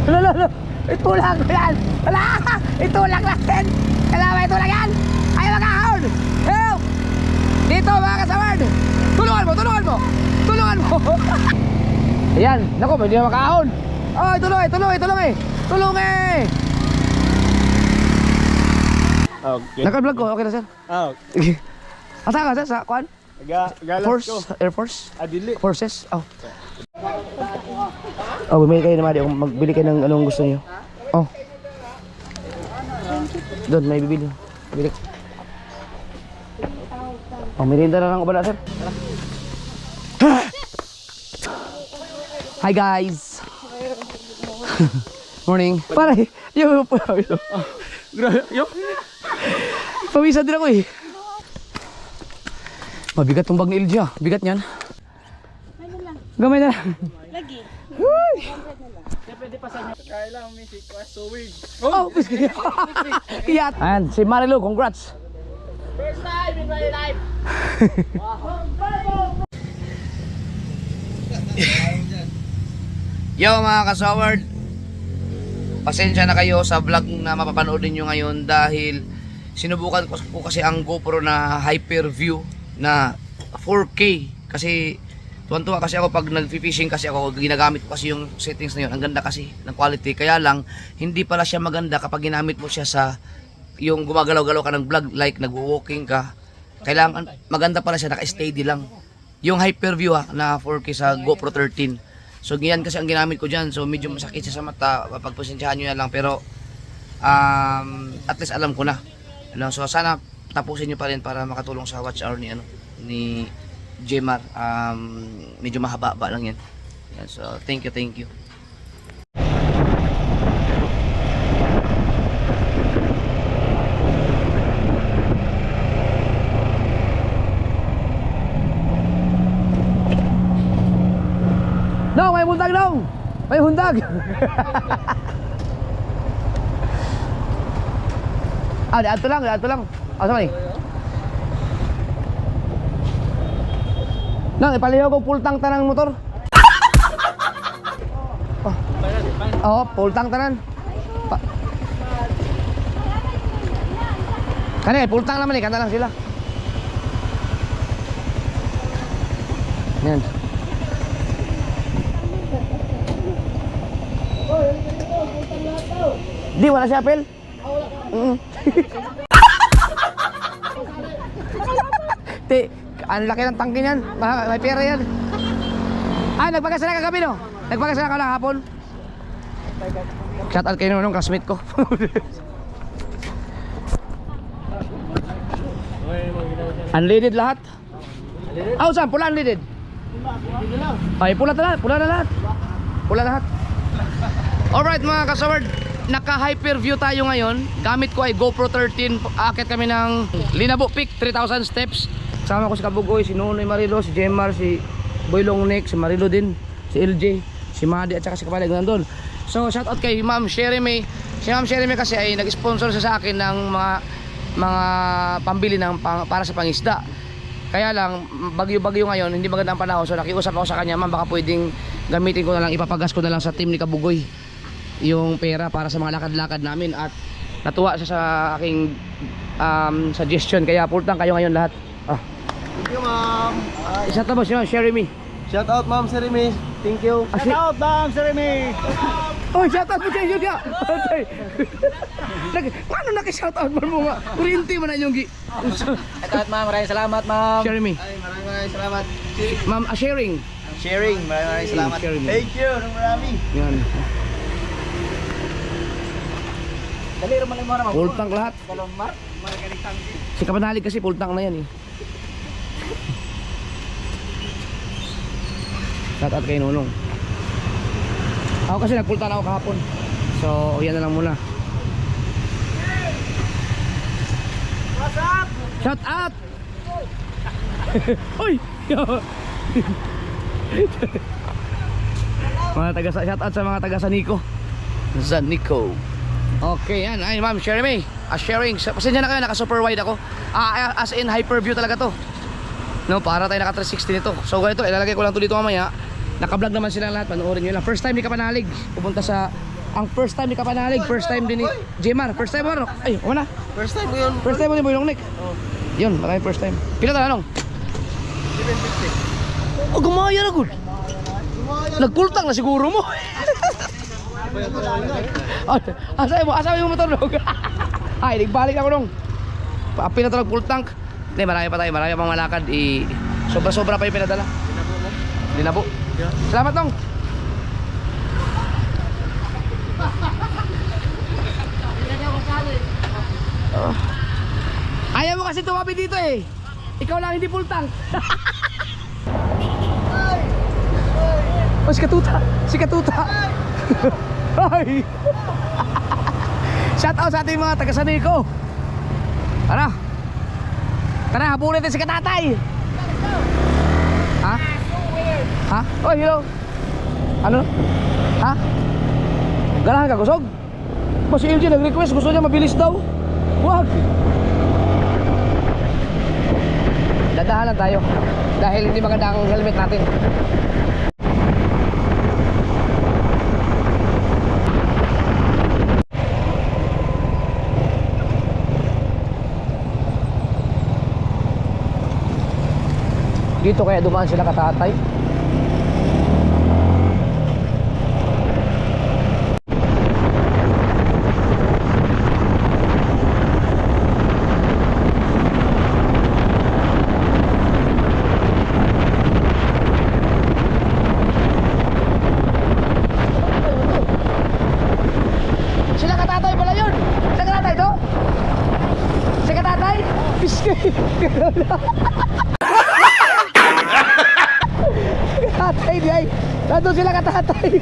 Lolo, itulak ko yan. Wala, itulak natin. Kailangan itulak yan. Ayaw magkahon. Help! Dito mga kasaward. Tulungan mo, tulungan mo. Tulungan mo. Ayan, naku, hindi na makahon. Oh, tuloy. Okay. Naka-vlog ko, okay na sir. Okay. Asa ka sir, sa kuan? Galas Force, ko. Air Force? Adili. Forces? Oh. Oh, bumili kayo naman. Magbili kayo ng anong gusto niyo. Oh. Doon, may bibili. Bili. Oh, merienda na lang ko ba na, sir? Hi guys! Morning. Pare, yung pawisan din ako eh. Mabigat tong bag ni Ilja. Bigat niyan. Gamay na lang. Lagi. Kailang music was so weird. Oh, kiyat. And si Marilu, congrats. First time in my life. Yo mga kasaward, pasensya na kayo sa vlog na mapapanood niyo ngayon dahil sinubukan ko po kasi ang GoPro na Hyperview na 4K kasi tuwan-tuwa kasi ako pag nag-fishing kasi ako ginagamit ko kasi yung settings na yun. Ang ganda kasi ng quality, kaya lang hindi pala siya maganda kapag ginamit mo siya sa yung gumagalaw-galaw ka ng vlog like nagwo-walking ka. Kailangan maganda pala siya, naka-steady lang. Yung Hyperview na 4K sa GoPro 13. So ganyan kasi ang ginamit ko dyan. So medyo masakit siya sa mata. Pagpasensyahan nyo na lang. Pero at least alam ko na. So sana tapusin nyo pa rin para makatulong sa watch hour ni Jemar. Medyo mahaba-ba lang yan. So thank you. No, may hundag dong. May hundag. Dito lang. Sorry. Nang ipaliho ko pultang tanang motor. Oh, pultang tanan. Kani pultang naman kanta lang sila. Yan. Di wala siya apel. Te, ang laki ng tangke niyan. May pera yan. Nagpagkasala kagabi no? Nagpagkasala ka lang hapon. Shout out kayo nung classmate ko. Unleaded lahat. Saan? Pula unleaded. Ay, pula na lahat. Alright mga kasaward, naka-hyperview tayo ngayon. Gamit ko ay GoPro 13. Akit kami ng Linabo Peak, 3,000 steps. Kasama ko si Kabugoy, si Nunoy Marilo, si Jemar, si Boylong Nick, si Marilo din, si LJ, si Madi at saka si Kapalig nandun. So shoutout kay Ma'am Sherry May. Si Ma'am Sherry May kasi ay nag-sponsor sa akin ng mga pambili para sa pangisda. Kaya lang bagyo-bagyo ngayon, hindi maganda ang panahon. So nakiusap ako sa kanya, ma'am, baka pwedeng gamitin ko na lang, ipapagas ko na lang sa team ni Kabugoy yung pera para sa mga lakad-lakad namin. At natuwa siya sa aking suggestion, kaya pultang kayo ngayon lahat. Thank you, ma'am. Isa tapos yun, Sherry Me. Shout out, ma'am Seremi. Thank you. Shout out, ma'am Seremi. Oh, shout out mo siya yun ya. Paano naki-shout out mo nga? Kurinti man na yung Shout out, ma'am. Maraming salamat, ma'am. Sherry Me. Ay, maraming salamat. Ma'am, sharing. Sharing. Maraming salamat. Sharing. Thank you. Marami. Yan. Dali rin mo naman. Pultang lahat. Dalawang mark. Si Kapanalig kasi pultang na yan eh. Shout out kay Nunong. Ako kasi nagpultang ako kahapon. So yan na lang muna. What's up? Shout out! Uy! Mga taga shout out sa mga taga Sanico. Sanico. Okay, yan. Ay, ma'am, share me. Sharing. Pasensya na kayo, naka super wide ako. As in hyperview talaga to. No, para tayo naka 360 nito. So ganito, ilalagay ko lang to dito mamaya. Naka-vlog naman sila lahat, panoorin niyo lang. First time ni Kapanalig pupunta sa Ang first time ni Kapanalig, first time din ni Jemar. First time mo ano? Ay, wala. First time mo yun. First time mo din mo yung Nick. Yun, maraming first time. Pila ta anong? 750. Oh, gumaya na good. Nagpultang na siguro mo. Asay mo motor dog. Ay, nagbalik ako nung. Apil na ito nagpultang. Hindi, marami pa tayo, marami pang malakad. Sobra-sobra pa yung pinadala. Linabo. Salamat nung. Ayaw mo kasi tumabi dito eh. Ikaw lang hindi full tank. Oh, si Katuta. Si Katuta. Ay. Shout out sa ating mga taga-sanay ko. Tara. Tara, habulin natin si Katatay. Ha? Ha? Oh, hello. Ano? Ha? Ganahan ka, kusog? Ba si LG nag-request, gusto niya mabilis daw. Wag. Dadahalan tayo dahil hindi maganda ang helmet natin. Dito kaya dumaan sila Katatay. Sila Katatay pala yun. Sila Katatay to? Sila Katatay? Piskay. Katatay di ay. Nandun sila Katatay.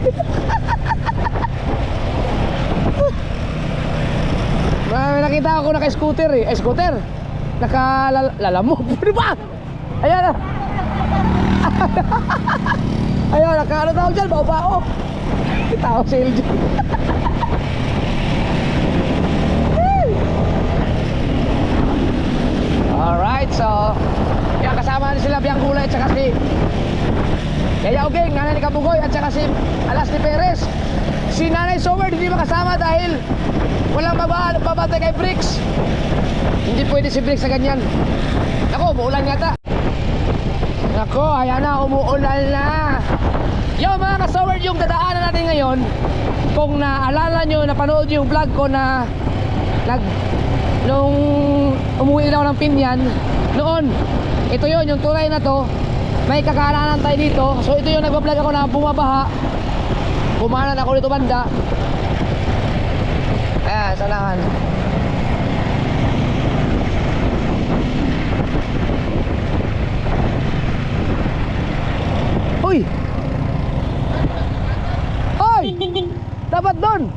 May nakita ako naka-scooter eh. Ay, scooter. Naka-lalamog. Ano ba? Ayan na. Ayan, naka-ano tawag dyan? Bao-bao. Tawag si LG. Alright, so yan kasama ni sila Biang Kulay at saka si Yaya Ugeng, nanay ni Kabugoy at saka si Alas ni Perez. Si Nanay Sower hindi makasama dahil walang babantay kay Bricks. Hindi pwede si Bricks sa ganyan. Ako, umuulan yata. Ako, ayan na, umuulan na. Yo mga ka-Sower, yung dadaanan natin ngayon, kung naalala nyo, napanood nyo yung vlog ko na nung umuwi na ako ng Pinyan noon, ito yon yung tulay na to, may kakaanan tayo dito. So ito yung nagbablog ako na bumabaha, bumanan ako dito banda. Ayan, sanahan. Uy! Hoy! Dapat doon!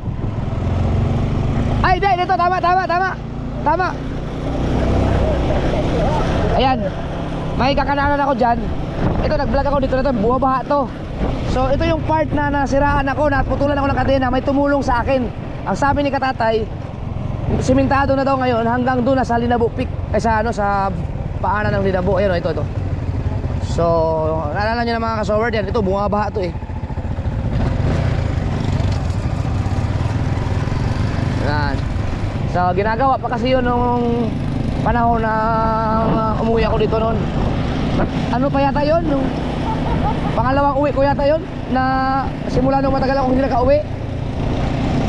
Ay, hindi, dito, tama. Ayan, may kakananan ako dyan. Ito, nag-vlog ako dito na ito, bumabaha to. So, ito yung part na nasiraan ako, naputulan ako ng kadena, may tumulong sa akin. Ang sabi ni Katatay, simentado na daw ngayon hanggang doon sa Linabo Peak, sa paanan ng Linabo. Ayun, ito. So, naalala nyo na mga ka-Sower yan, ito, bumabaha to eh. Yan. So ginagawa pa kasi yun nung panahon na umuwi ako dito noon. Ano pa yata yun? Nung pangalawang uwi ko yata yun, na simula nung matagal akong hindi nakauwi.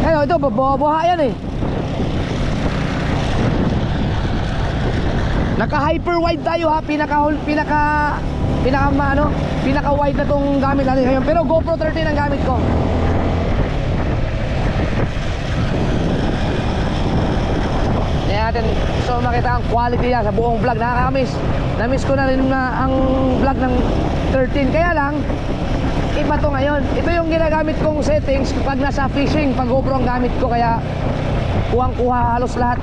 Ayun, ito, buha yan eh. Naka hyper wide tayo ha, pinaka wide na tong gamit natin ngayon. Pero GoPro 13 ang gamit ko. Natin, so makita ang quality niya sa buong vlog. Nakakamiss. Na-miss ko na rin na ang vlog ng 13. Kaya lang, iba to ngayon. Ito yung ginagamit kong settings pag nasa fishing, pag GoPro ang gamit ko. Kaya kuhang-kuha halos lahat.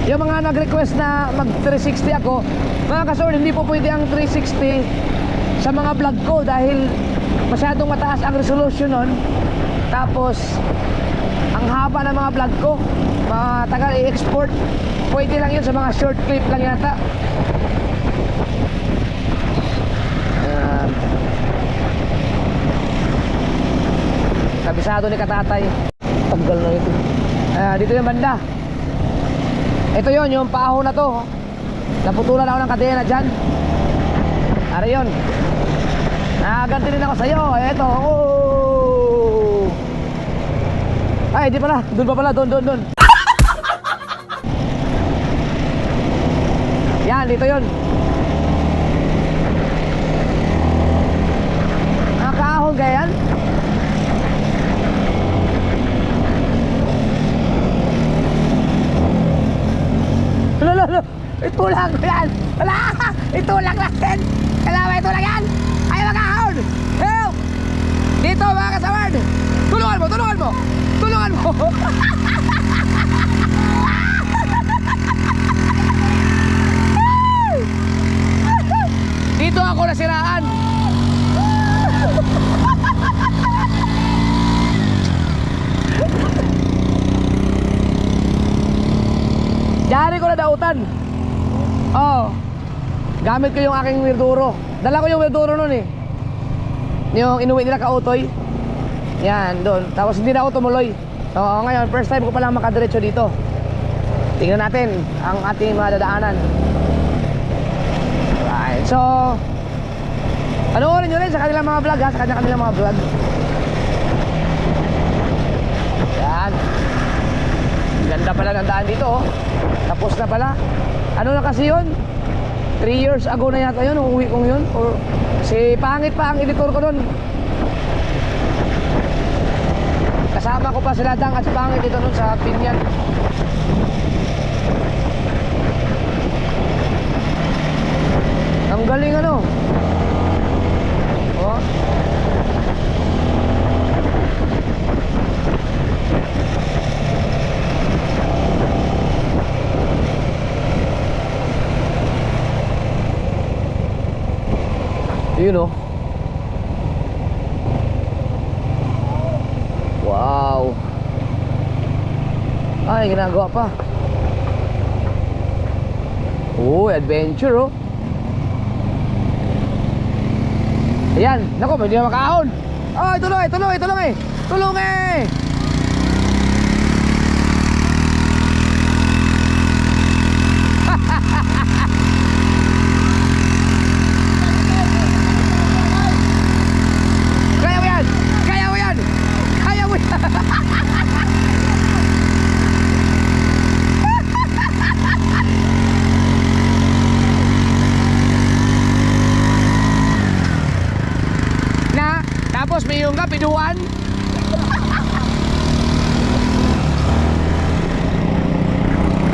Yung mga nag-request na mag 360 ako, mga ka-Sower, hindi po pwede ang 360 sa mga vlog ko dahil masyadong mataas ang resolution nun. Tapos ang haba ng mga vlog ko, matagal i-export. Pwede lang yun sa mga short clip lang yata. Kabisado ni Katatay. Tagal na ito. Dito yung banda. Ito yon, yung paho na to. Naputulan ako ng kadena dyan. Ara yun. Ganti rin ako sa'yo. Ito. Oh. Ay, di pala. Doon pa pala. Doon. Yan, dito yun. Nakakaahon kaya yan? Lalo. Itulak ko yan. Wala. Itulak natin. Kailangan itulak yan. Ayaw makahon. Help. Dito mga kasawad. Tulungan mo. Dito ako nasiraan. Yari ko na dautan. Oh. Gamit ko yung aking wirduro. Dala ko yung wirduro nun eh. Yung inuwi nila kautoy. Yan, doon. Tapos hindi na ako tumuloy. So ngayon, first time ko palang makadiretso dito. Tingnan natin ang ating mga dadaanan. Alright, so panoorin nyo rin sa kanilang mga vlog ha. Sa kanilang mga vlog. Yan. Ganda pala ng daan dito oh. Tapos na pala. Ano na kasi yun? 3 years ago na yata yun. Nung uwi kong yun. Or, si Pangit pa ang editor ko nun. Kasama ko pa sila Dang at si Pangit dito nun sa Pinyan. Ang galing ano. Oh. Yun o. Wow. Ay, ginagawa pa. Oh, adventure oh. Ayan, naku, hindi na makaahon. Ay, tuloy. Tulong eh. Tapos may yung kapiduan.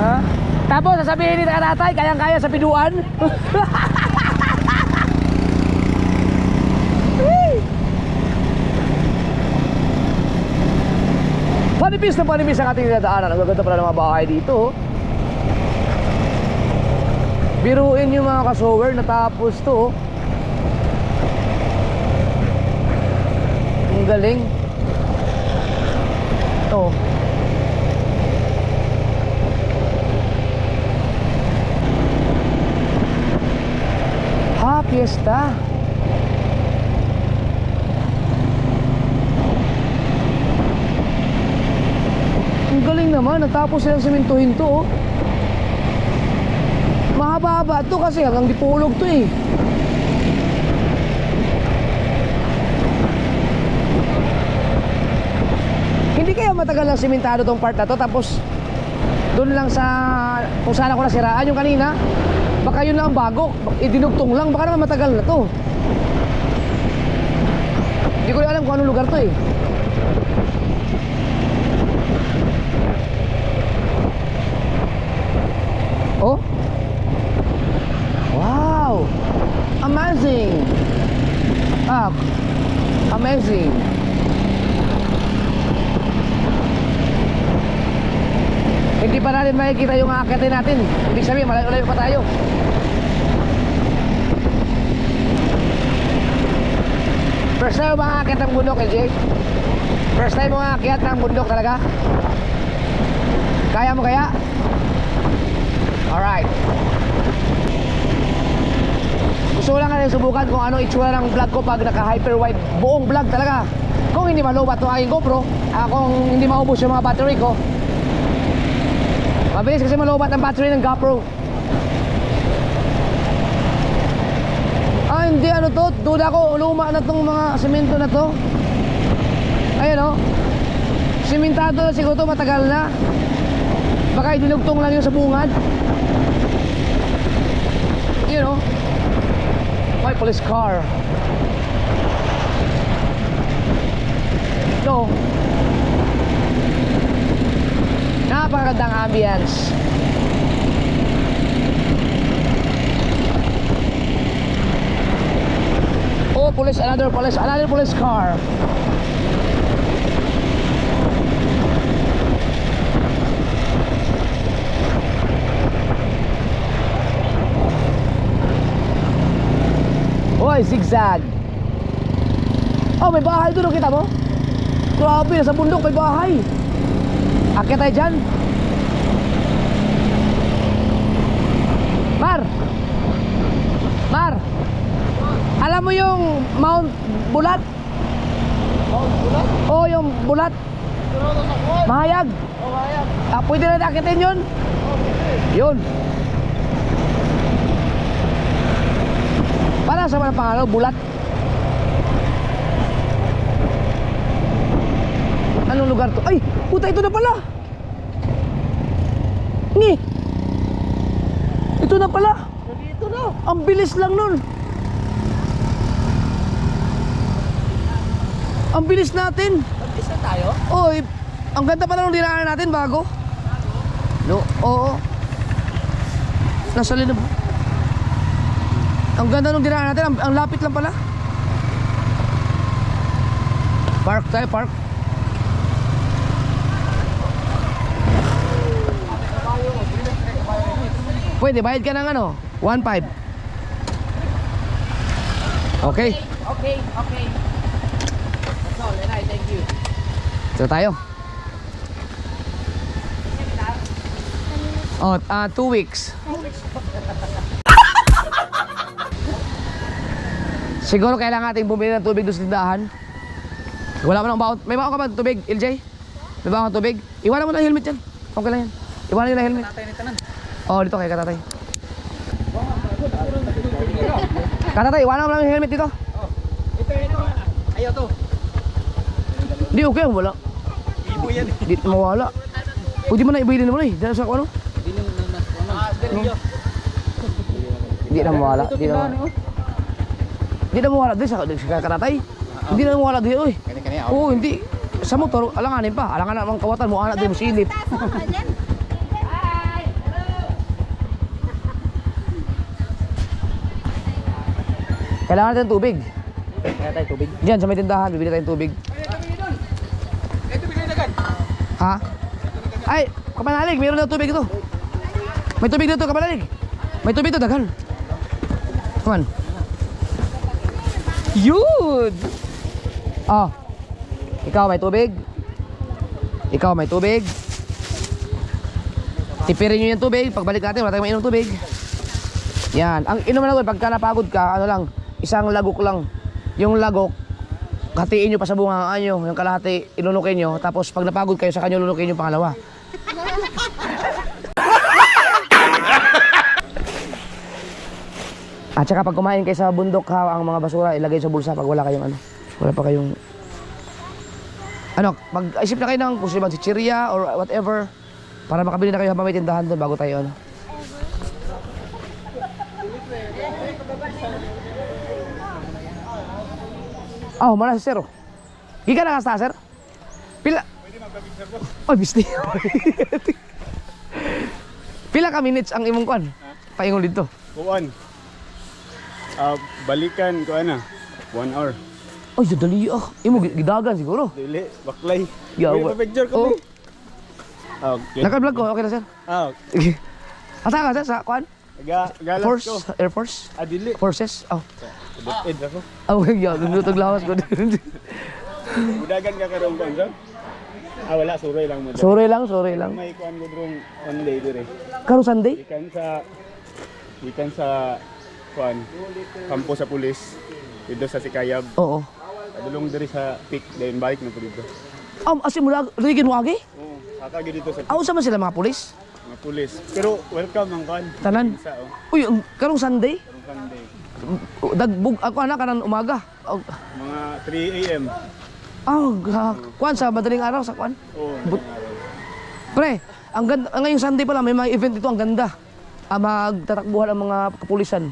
Ha? Tapos sasabihin ni Tatay, kayang-kaya sa piduan. Panipis ang ating dadaanan. Ang gaganda pala ng mga bahay dito. Biruin yung mga kasower. Natapos to. Ang galing. Oh. Ha, fiesta. Ang galing naman, natapos silang simentuhin to oh. Mahaba-haba to kasi hanggang Dipolog to eh. Hindi kaya matagal lang simentado tong part na to. Tapos doon lang sa kung saan ako nasiraan yung kanina, baka yun lang ang bago, idinugtong lang, baka naman matagal na to. Hindi ko alam kung anong lugar to eh. Oh. Wow. Amazing. Amazing. Hindi pa natin makikita yung aakitin natin. Ibig sabihin, malayo-layo pa tayo. First time mo aakyat ng bundok, LJ? First time mo aakyat ng bundok talaga? Kaya mo kaya? Alright. Gusto ko lang natin subukan kung ano itsura ng vlog ko pag naka hyper wide. Buong vlog talaga. Kung hindi malubat yung aking GoPro, kung hindi maubos yung mga battery ko, mabilis kasi malubat ang battery ng GoPro. Hindi ano to, duda ko, luma na tong mga semento na to. Ayun o, simentado na siguro to, matagal na. Baka idinugtong lang yung sa bungad. Yun o, may police car. Ito, napakagandang ambience. Oh, police, another police car. Oy, zigzag. Oh, may bahay doon, kita mo? Grabe, nasa bundok may bahay. Akit tayo dyan. Mar, alam mo yung Mount Bulat? Mount Bulat? Oo, yung Bulat. Mahayag. Mahayag. Pwede na akitin yun? Yun. Para sa mga pangalaw, Bulat. Anong lugar to? Ay, puta, ito na pala. Ito na pala. Dito na. Ang bilis lang nun. Ang bilis natin. Mag-isa tayo? Oy, ang ganda pa nung dinaanan natin bago. No, oo. Nasa linab. Ang ganda nung dinaanan natin, ang lapit lang pala. Park tayo, park. Pwede, bayad ka ng ano? 1.5. Okay. Okay. That's all, and I thank you. Ito tayo. Oh, 2 weeks. Siguro kailangan nating bumili ng tubig doon sa tindahan. Wala mo nang baon. May baon ka ba ng tubig, LJ? May baon ka tubig? Iwanan mo na yung helmet yan. Okay lang yan. Iwanan nyo na helmet. Oh, dito kay Katatay. Katatay, iwanan mo lang yung helmet dito. Ito. Ayaw to. Hindi, okay. Wala. Ibo yan. Hindi mawala. Pwede mo na ibuhin mo na eh. Dahil sa ano? Hindi na mawala. Hindi na mawala din sa Katatay. Hindi na mawala din. Uy. Oo, hindi. Sa motor, alanganin pa. Alangan namang kawatan mo. Anak din mo silip. Kailangan natin tubig. Kaya tayo tubig. Diyan sa may tindahan, bibili tayong tubig. Ha? Ay, Kapanalig, mayroon na tubig ito. May tubig dito, Kapanalig. May tubig ito, daghan. Come on. Yun! Oh. Ikaw may tubig? Ikaw may tubig? Tipirin nyo yung tubig. Pagbalik natin, wala tayong mainom tubig. Yan. Ang inuman na ito, pagka napagod ka, ano lang, isang lagok lang. Yung lagok, hatiin nyo pa sa bungaan nyo. Yung kalahati, inunukin nyo. Tapos pag napagod kayo, sa kanyo lunukin yung pangalawa. At saka pag kumain kayo sa bundok, ha, ang mga basura ilagay sa bulsa pag wala kayong ano. Wala pa kayong... Ano, mag-isip na kayo ng kung sino si Chiria or whatever. Para makabili na kayo habang may tindahan doon bago tayo ano. Oh, mana si Sir. Gikan na kasta, Sir? Pila? Pwede magbabig, Sir. Oh, bisti. Pila ka minutes ang imong kuan? Paingon dito. Kuan. Balikan ko ana. 1 hour. Ay, dali ah. Imo gidagan siguro. Dili, baklay. Yeah, May picture ko. Okay. Naka-vlog ko, okay na, Sir. Okay. Asa ka, Sir, sa kuan? Galas Force, ko. Air Force? Dili. Forces? Oh. Ed ako. Oh, yeah, nunutog lawas ko. Budagan ka karon ko, Sir? Wala, suroy lang mo. Sorry lang. May kuan ko drong one day dire. Karo Sunday? Ikan sa kuan kampo sa pulis dito sa Sikayab. Oo. dulong diri sa peak, then balik na po dito. Asin mo rigin wagi? Oo, sakagi dito sa Sa man sila mga pulis? mga pulis. Pero welcome ang kan. Tanan. Isa, Uy, karong Sunday? karong Sunday. Dagbug ako anak kanang umaga. Mga 3 a.m. Kuan sa madaling araw sa kuan. Oo, Pre, ang ganda ngayong Sunday pala may mga event dito ang ganda. Magtatakbuhan ang mga kapulisan.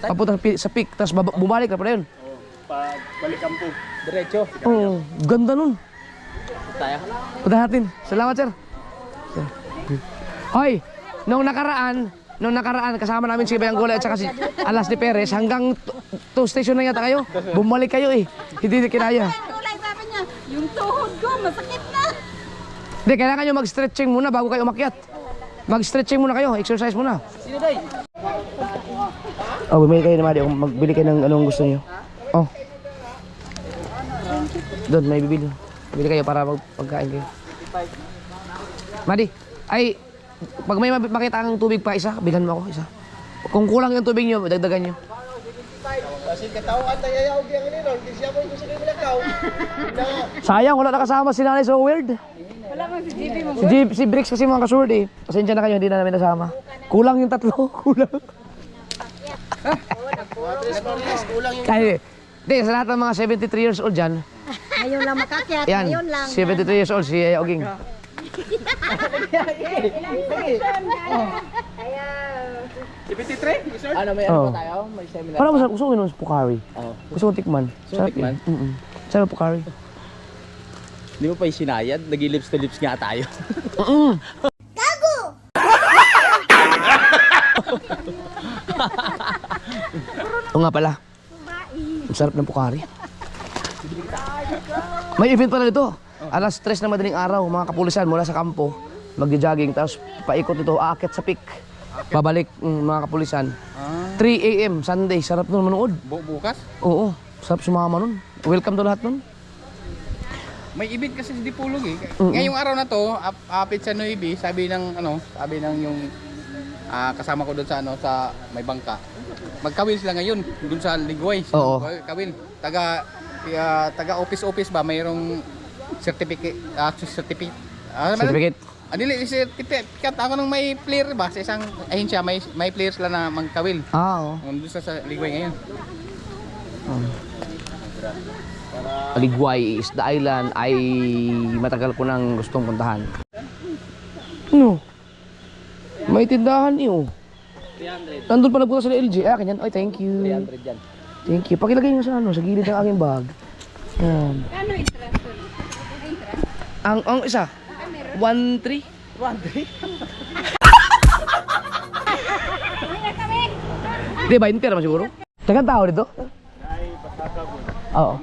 Papunta sa peak, tapos bumalik na pala yun. Oo, pag balik kampo. Diretso. Oh, ganda nun. Tayo. Punta natin. Salamat, sir. Hoy, nung nakaraan kasama namin si Bayang Gulay at saka si Alas de Perez hanggang 2 station na yata kayo. Bumalik kayo eh. Hindi kinaya. Kulay sabi niya, yung tuhod ko masakit na. Hindi, kailangan nyo mag-stretching muna bago kayo umakyat. Mag-stretching muna kayo, exercise muna. Sino day? Oh, bumili kayo naman. Magbili kayo ng anong gusto niyo. Oh. Doon, may bibili. Bili kayo para pagkain kayo. Madi, ay, pag may makita kang tubig pa isa, bilhan mo ako isa. Kung kulang yung tubig niyo, dagdagan niyo. Kasi katawan tayo yaw gyang nino, di siya mo gusto ni bilakaw. Sayang, wala nakasama si Nanay, so weird. Wala mo si JB mo. Si Bricks kasi mga kasurd eh. Pasensya na kayo, hindi na namin nasama. Kulang yung tatlo, kulang. Kaya, di, sa lahat ng mga 73 years old dyan, Ayaw lang makakyat, yan, ngayon lang. 73 years old si Oging. Si 23, sir? Ano may Oh. ano pa tayo? May seminar. Parang masarap, gusto ko yun, Pocari. Oo. Gusto ko tikman. Gusto mo Sarap tikman? yun. Sarap Pocari. Di mo pa yung sinayad? Nag-lips to lips nga tayo. Oo nga pala. Ang sarap ng Pocari. May event pala dito. Alas 3 na madaling araw, mga kapulisan mula sa kampo, magja-jogging, tapos paikot ito, aakit sa peak. Pabalik mga kapulisan. 3 a.m. Sunday, sarap nun manood. Bukas? Oo, sarap sumama nun. Welcome to lahat nun. May event kasi sa Dipolog eh. Ngayong araw na to, apit sa Noibi, sabi ng yung kasama ko doon sa sa may bangka. Magkawil sila ngayon doon sa Ligway. Oo. Kawil. Taga office ba mayroong certificate Certificate. Dili certificate ako nung may player ba sa isang ahensya may players sila na magkawil. Oo. Doon sa Ligway ngayon. Ligway is the island ay matagal ko nang gustong puntahan. No. May tindahan iyo. 300. Nandun pa nagpunta sila LG. Akin yan. Ay, thank you. 300 yan. Thank you. Pakilagay nyo sa sa gilid ng aking bag. Yan. Ano interest? Ang isa, 1.3. 100? Di ba, hindi naman siguro? Tagang tao dito? Ay, pasaka po. Oo.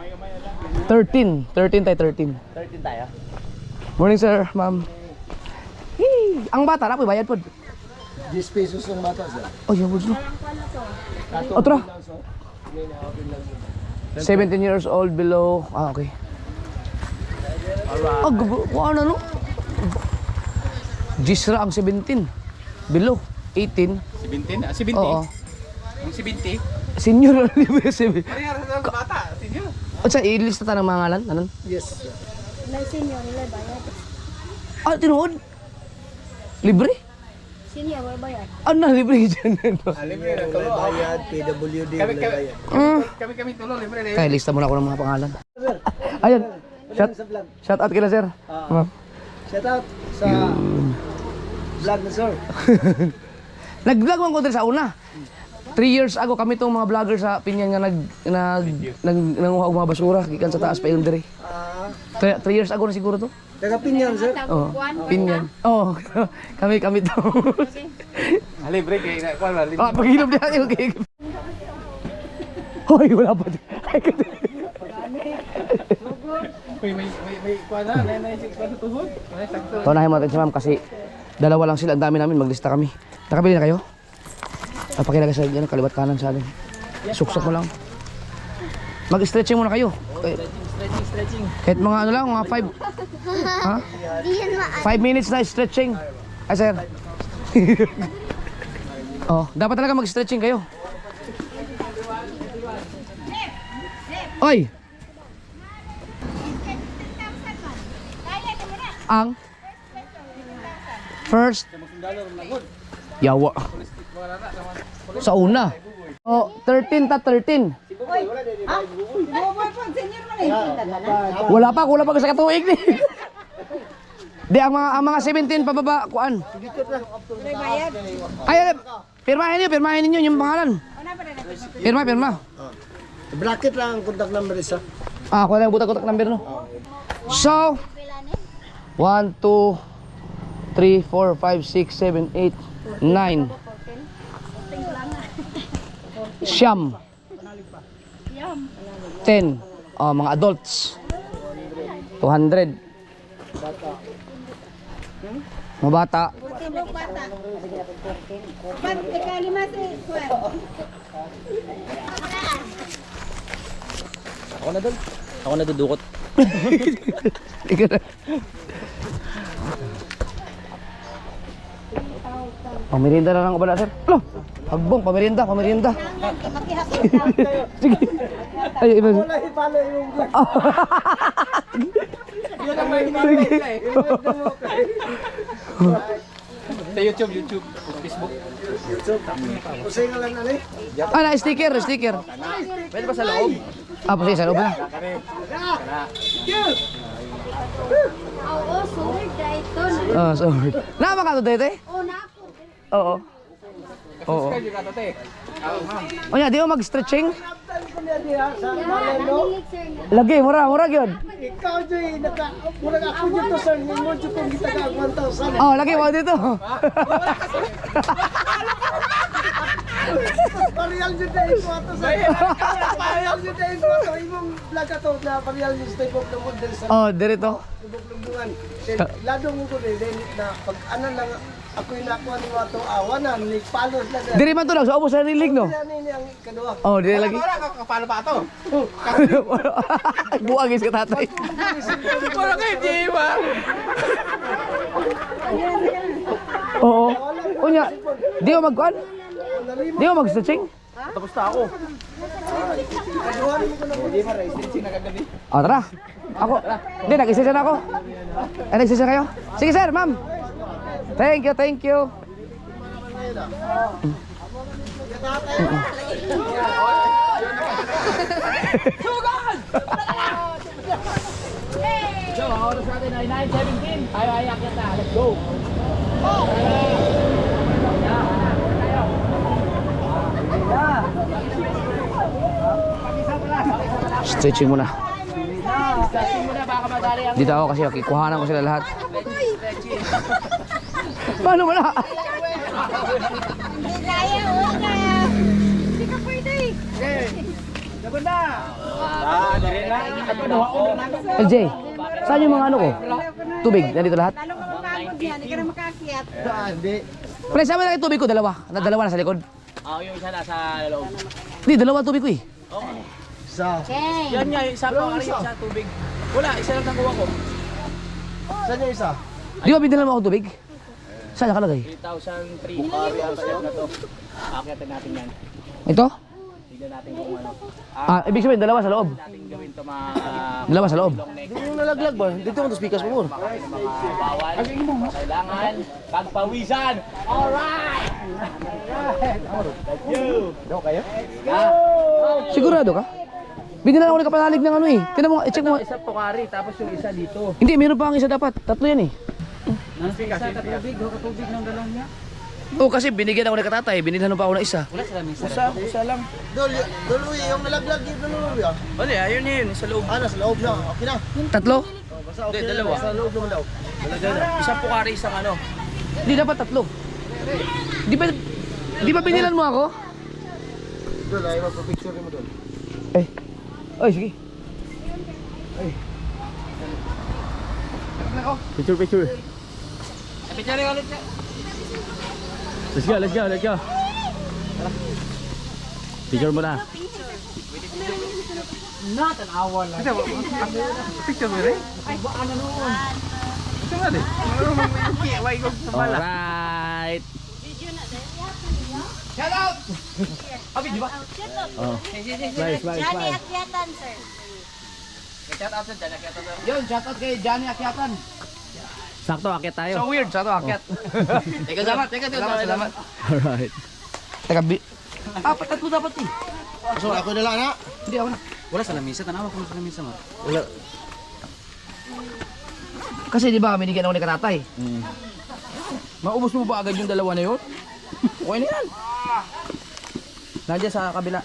13 tayo 13. 13 tayo. Morning sir, ma'am. Hey, ang bata na po, bayad po. 10 pesos ng bata, sir. Oh, yung gusto. Otra. 17 years old below. Okay. Alright. Ano no? Gisra ang 17. Below 18. 17? 70? Oo. Ang 70? Senior na libre 7. Parehara sa bata, senior. O sa ilista ta ng mga ngalan? Anon? Yes, sir. May senior, nila bayad. Tinuod? Libre? Senior, wala bayad. Na libre dyan. Libre na tulo. Bayad, PWD, bayad. Kami tulo, libre na yun. Kaya lista muna ako ng mga pangalan. Ayun. Shout out kila sir. Ma'am. Shout out sa vlog na, sir. Nag-vlog man ko din sa una. 3 years ago kami tong mga vlogger sa Pinyan nga nanguha og mga basura gikan sa taas pa ilong dire. 3 years ago na siguro to. Taga Pinyan, sir. Oh, Pinyan. Oh, kami to. Libre kay na kuan ba? Paghilom diha yung cake. Hoy, wala pa. May kuan na, naisip ko sa tuhod. May sakto. Tunahin mo natin si ma'am kasi dalawa lang sila. Ang dami namin, maglista kami. Nakabili na kayo? Pakilagay sa inyo, kaliwat kanan sa akin. Suksok mo lang. Mag-stretching muna kayo. Stretching. Kahit mga ano lang, mga 5. Ha? 5 minutes na stretching. Ay, sir. Oh, dapat talaga mag-stretching kayo. Oy! Ang first yawa. Sa una. Oh, 13 ta 13. Wala pa sa katuig ni. Di ang mga 17 pababa kuan. Ay, pirmahin niyo yung pangalan. Pirma. Bracket lang ang contact number isa. Ah, kuha na yung butak number no. So, 1, 2, 3, 4, 5, 6, 7, 8, 9. Siyam. 10. Oh, mga adults. 200. Mga bata. Ako na dudukot. Ikaw na. Pamerinda na lang ba na, sir? Alo, hagbong, pamerinda. Sige. Ay, iba. Wala ipalo yung vlog. Yun ang may hinahintay eh. Sa YouTube, Facebook. Kusay nga lang ano eh. Ah, na, sticker. Pwede ba sa loob? Ah, pasig sa loob na. Oo, sorry, dito. Ah, sorry. Nama ka to, tete? Oo. Oo. Kaya yung katate. O niya, di mo mag-stretching? Sa Maleno. Lagi, mura yun. Ikaw Joy, murag ako dito sir, ni mo dito kung kita ka 1,000. Oh, lagi mo dito. Parial dito tayo ko ato sir. Parial dito tayo ko ato. Imong vlog ato na parial dito tayo ko ng model sa Oh, dirito. lubog-lubungan. Lado mo ko din na pag ano lang ako yung nakuha ni Wato awanan, ni palos na din. Diri man to lang, sa ubos sa rilig, no? Ano ini ang kaduwa? Oh, diri lagi. Kapalo pa ito. Buagis ka tatay. Parang kayo, di ba? Oo. O niya, di mo mag-kuan? Di mo mag-stretching? Kaduwa mo ko na mo. Oh, tara. Ako. Hindi, nag-isa na ako. Ay, nag-isa kayo? Sige, sir, ma'am. Thank you. So, oras natin ay 9:17. Tayo ay akyat na. Let's go. Stretching muna. Stretching muna baka madali ang Dito ako kasi kikuhanan ko sila lahat. Paano mo na? Hindi kaya, huwag na. Hindi ka pwede. LJ, saan yung mga ano ko? Tubig, nandito lahat? Lalo ka mapagod yan, hindi ka na makakyat. Hindi. Pre, saan mo na yung tubig ko? Dalawa na sa likod. yung isa nasa loob. Hindi, dalawa tubig ko eh. Sa. Yan nga, yung isa pa kari, isa tubig. Wala, isa lang nakuha ko. Saan yung isa? Di ba binila mo ako tubig? Saan nakalagay? 3,003. Bukari ang sayap na to. Akyatin natin yan. Ito? Tignan natin kung ano. Ah, ibig sabihin, dalawa sa loob. Natin gawin to mga Dalawa sa loob. Hindi yung nalaglag ba? Dito mo to speakers mo. bawal. Kailangan pagpawisan. Alright! Thank you. Daw kayo? Sigurado ka? Binila ako ng kapanalig ng ano eh. Tinan mo, i-check mo. Isa Pocari, tapos yung isa dito. Hindi, meron pa ang isa dapat. Tatlo yan eh. Isa katubig, katubig ng galong niya. Oo, kasi binigyan ako ng katatay. Binilhan pa ako ng isa. Wala sila minsan. Isa lang. Doloy, yung nalaglag yung doloy ah. Wala, ayun yun, sa loob. Ah, nasa loob lang. Okay na. Tatlo? Basta okay Hindi, na. dalawa. Sa loob naman daw. Isang Pocari, isang ano. Hindi, dapat tatlo. Di ba binilan mo ako? Doon, ay magpa-picture mo doon. Eh. Oy, sige. Picture. Picture rin ulit siya. Let's go. Picture mo na. Not an hour lang. Picture mo rin? Alright. Shout out! Abi, di ba? Oh. Nice. Johnny Akyatan, sir. Shout out sa dyan, nakita to. Yun, shoutout kay Johnny Akyatan. Sakto, akit tayo. So weird, sa ito akyat. Teka, salamat. Salamat. Alright. Teka, tatlo dapat eh. So ako na lang na. Hindi ako na. Wala sa lamisa, tanawa ko sa lamisa mo. Wala. Kasi di ba, minigyan ako ni Katatay. Maubos mo ba agad yung dalawa na yun? Okay na yan. Nandiyan sa kabila.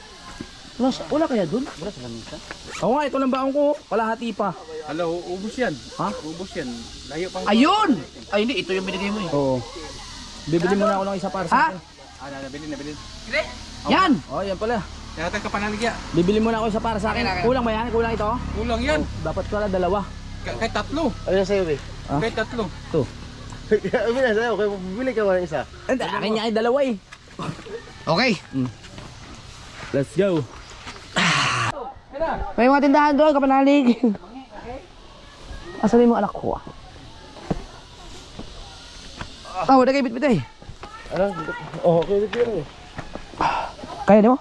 Wala kaya dun? Wala sa lamisa. Oo nga, ito lang baon ko. Kalahati pa. Hello, ubos yan. Ha? Ubos yan. Layo pang... Ayun! Ay hindi, ito yung binigay mo eh. Oo. Bibili mo na ako ng isa para sa Ha? akin. Nabilin. Yan! Oh, yan pala. Kaya ka panaligya. Bibili mo na ako isa para sa akin. Kulang ba yan? Kulang ito? Kulang yan. Dapat pala dalawa. Kahit tatlo. Ano sa'yo, be? Ah? Kahit tatlo. Abi na sa'yo, kaya bumili ka ba ng isa? Hindi, akin niya ay dalawa eh. Okay. Let's go. May mga tindahan doon, kapanalig. Asan yung mga anak ko ah? Oh, wala kayo bit-bit eh. Ano? Oo, okay na tira eh. Kaya di mo?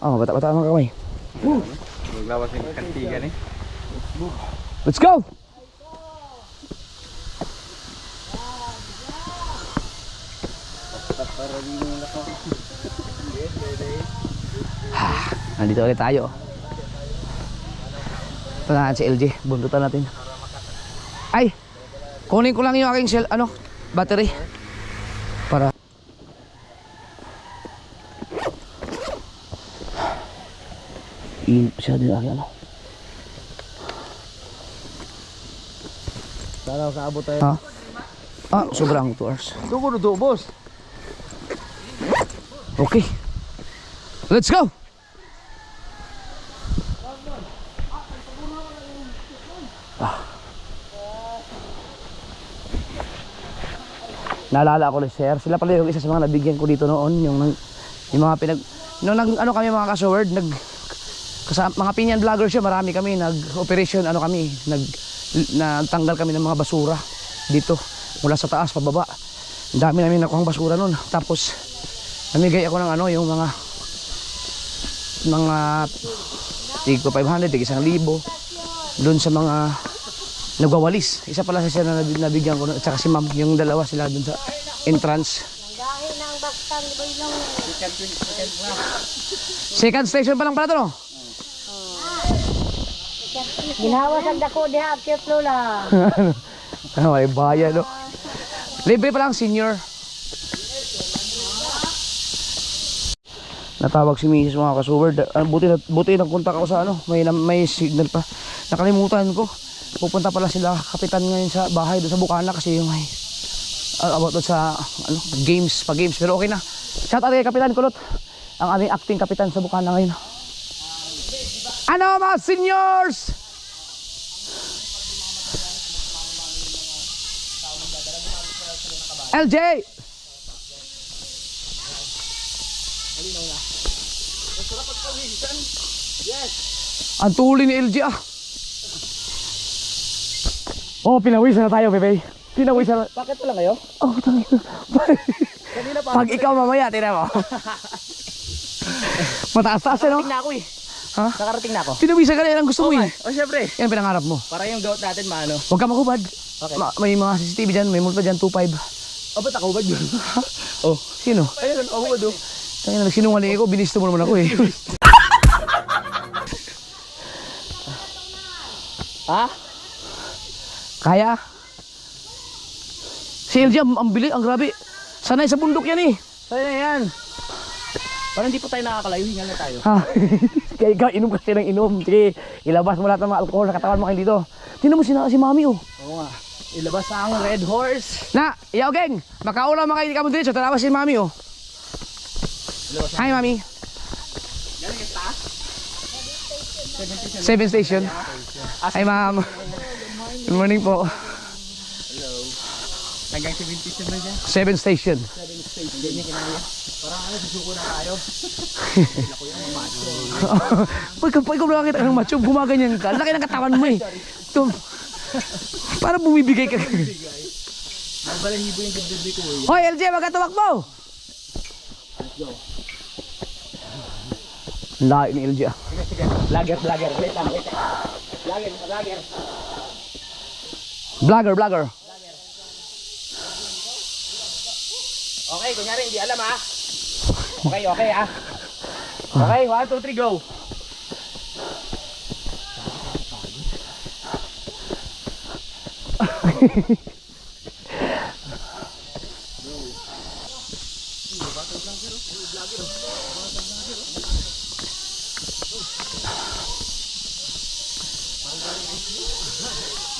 Oh, bata-bata mga kamay. Maglawas yung kantigan eh. Let's go! Nandito ulit tayo. Ito na si LG, buntutan natin. Ay! Kunin ko lang yung aking battery. Para siya din aking Sana sa abot tayo. Ha? Sobrang 2 hours. Dugo, boss. Okay. Let's go! Naalala ko ni Sir, sila pala yung isa sa mga nabigyan ko dito noon, yung mga kami mga kasoward, mga pinyan vlogger siya, marami kami, nag-operation, nagtanggal kami ng mga basura dito, mula sa taas, pababa. Ang dami namin nakuhang basura noon. Tapos, namigay ako ng yung mga tigko 500, tig 1,000, doon sa mga nagwawalis. Isa pala siya na nabigyan ko, at saka si ma'am, yung dalawa sila doon sa entrance. Second station pa lang pala ito, no? Ginawasan ako diha akyat lola. Ay, bayan, no? Libre pa lang, senior. Natawag si Mrs. mga kasubard. Buti nagpunta ako sa may signal pa. Nakalimutan ko. Pupunta pala sila kapitan ngayon sa bahay doon sa Bukana kasi yung about doon sa games, pero okay na. Shout out kay Kapitan Kulot, ang aming acting kapitan sa Bukana ngayon. Ano mga seniors? LJ! Ang tuli ni LJ ah. Oh, pinawisan na tayo, bebe. Pinawisan na. Bakit pala kayo? Oh, tangina. Pag ikaw mamaya, tina mo. Mataas-taas eh, no? Nakarating na ako eh. Ha? Nakarating na ako. Pinawisan ka na yan ang gusto mo eh. Oh, syempre. Yan ang pinangarap mo. Para yung goat natin maano. Huwag ka makubad. Okay. May mga CCTV dyan, may multa dyan, 2.5. Oh, ba't ako ba yun? Oh, sino? Ayun, ako ba do? Tangina, nagsinungaling ako, binisto mo naman ako eh. Ha? Kaya? Si LJ, ang bilis, ang grabe. Sanay sa bundok yan eh. Sa'yo na yan. Parang hindi pa tayo nakakalayo, hingal na tayo. Ha? Kaya ikaw, inom kasi ng inom. Sige, ilabas mo lahat ng mga alcohol na katawan mo kayo dito. Tingnan mo si mami oh. Oo nga. Ilabas ang red horse. Na, yaw geng, makaulam mga hindi ka mo dito. Tanawa si mami oh. Hi mami. 7 station. Hi ma'am. Good morning po. Hanggang 77 ba dyan? 7 station. Pag ikaw nakakita ka ng macho, gumaganyan ka. Laki ng katawan mo eh. Ito, para bumibigay ka. Nagbalahibo yung dibdib ko eh. Hoy LJ, wag ka tumakbo! Lahat ni LJ ah. Vlogger. Wait lang. Vlogger. Okay, kunyari hindi alam ha. Okay ha. Okay, 1, 2, 3, go.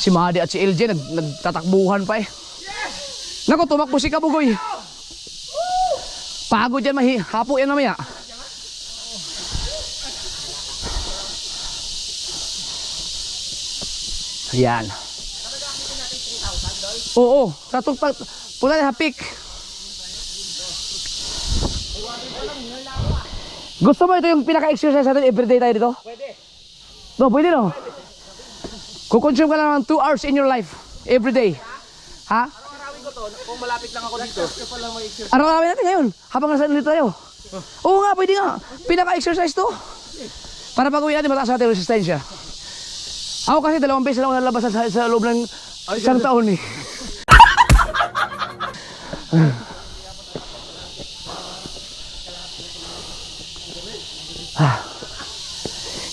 Si Madi at si LJ nagtatakbuhan pa eh. Naku, tumakbo si Kabugoy. Pagod yan, hapo yan mamaya. Ayan. Oo, sa tugpag, punta na hapik. Gusto mo ito yung pinaka-exercise natin everyday tayo dito? Pwede. No, pwede no? Kukonsume ka lang ng 2 hours in your life everyday. Ha? Araw-arawin ko to, kung malapit lang ako dito. Araw-arawin natin ngayon habang nasa dito tayo. Oo nga, pwede nga. Pinaka-exercise to. Para pag uwi natin mataas natin resistensya. Ako kasi 2 beses na ako nalabas sa loob ng isang taon eh.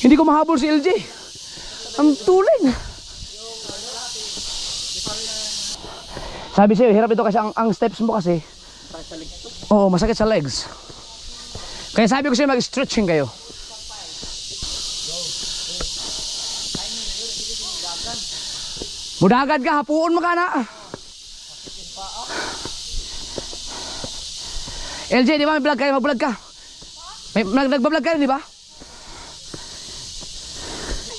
Hindi ko mahabol si LJ. Ang tuling. Sabi sa'yo, hirap ito kasi ang steps mo kasi. Oo, masakit sa legs. Kaya sabi ko sa'yo, mag-stretching kayo. Mudagad ka, hapuon mo ka na. LJ, di ba may vlog kayo? Mag-vlog ka. Nagbablog ka rin, di ba?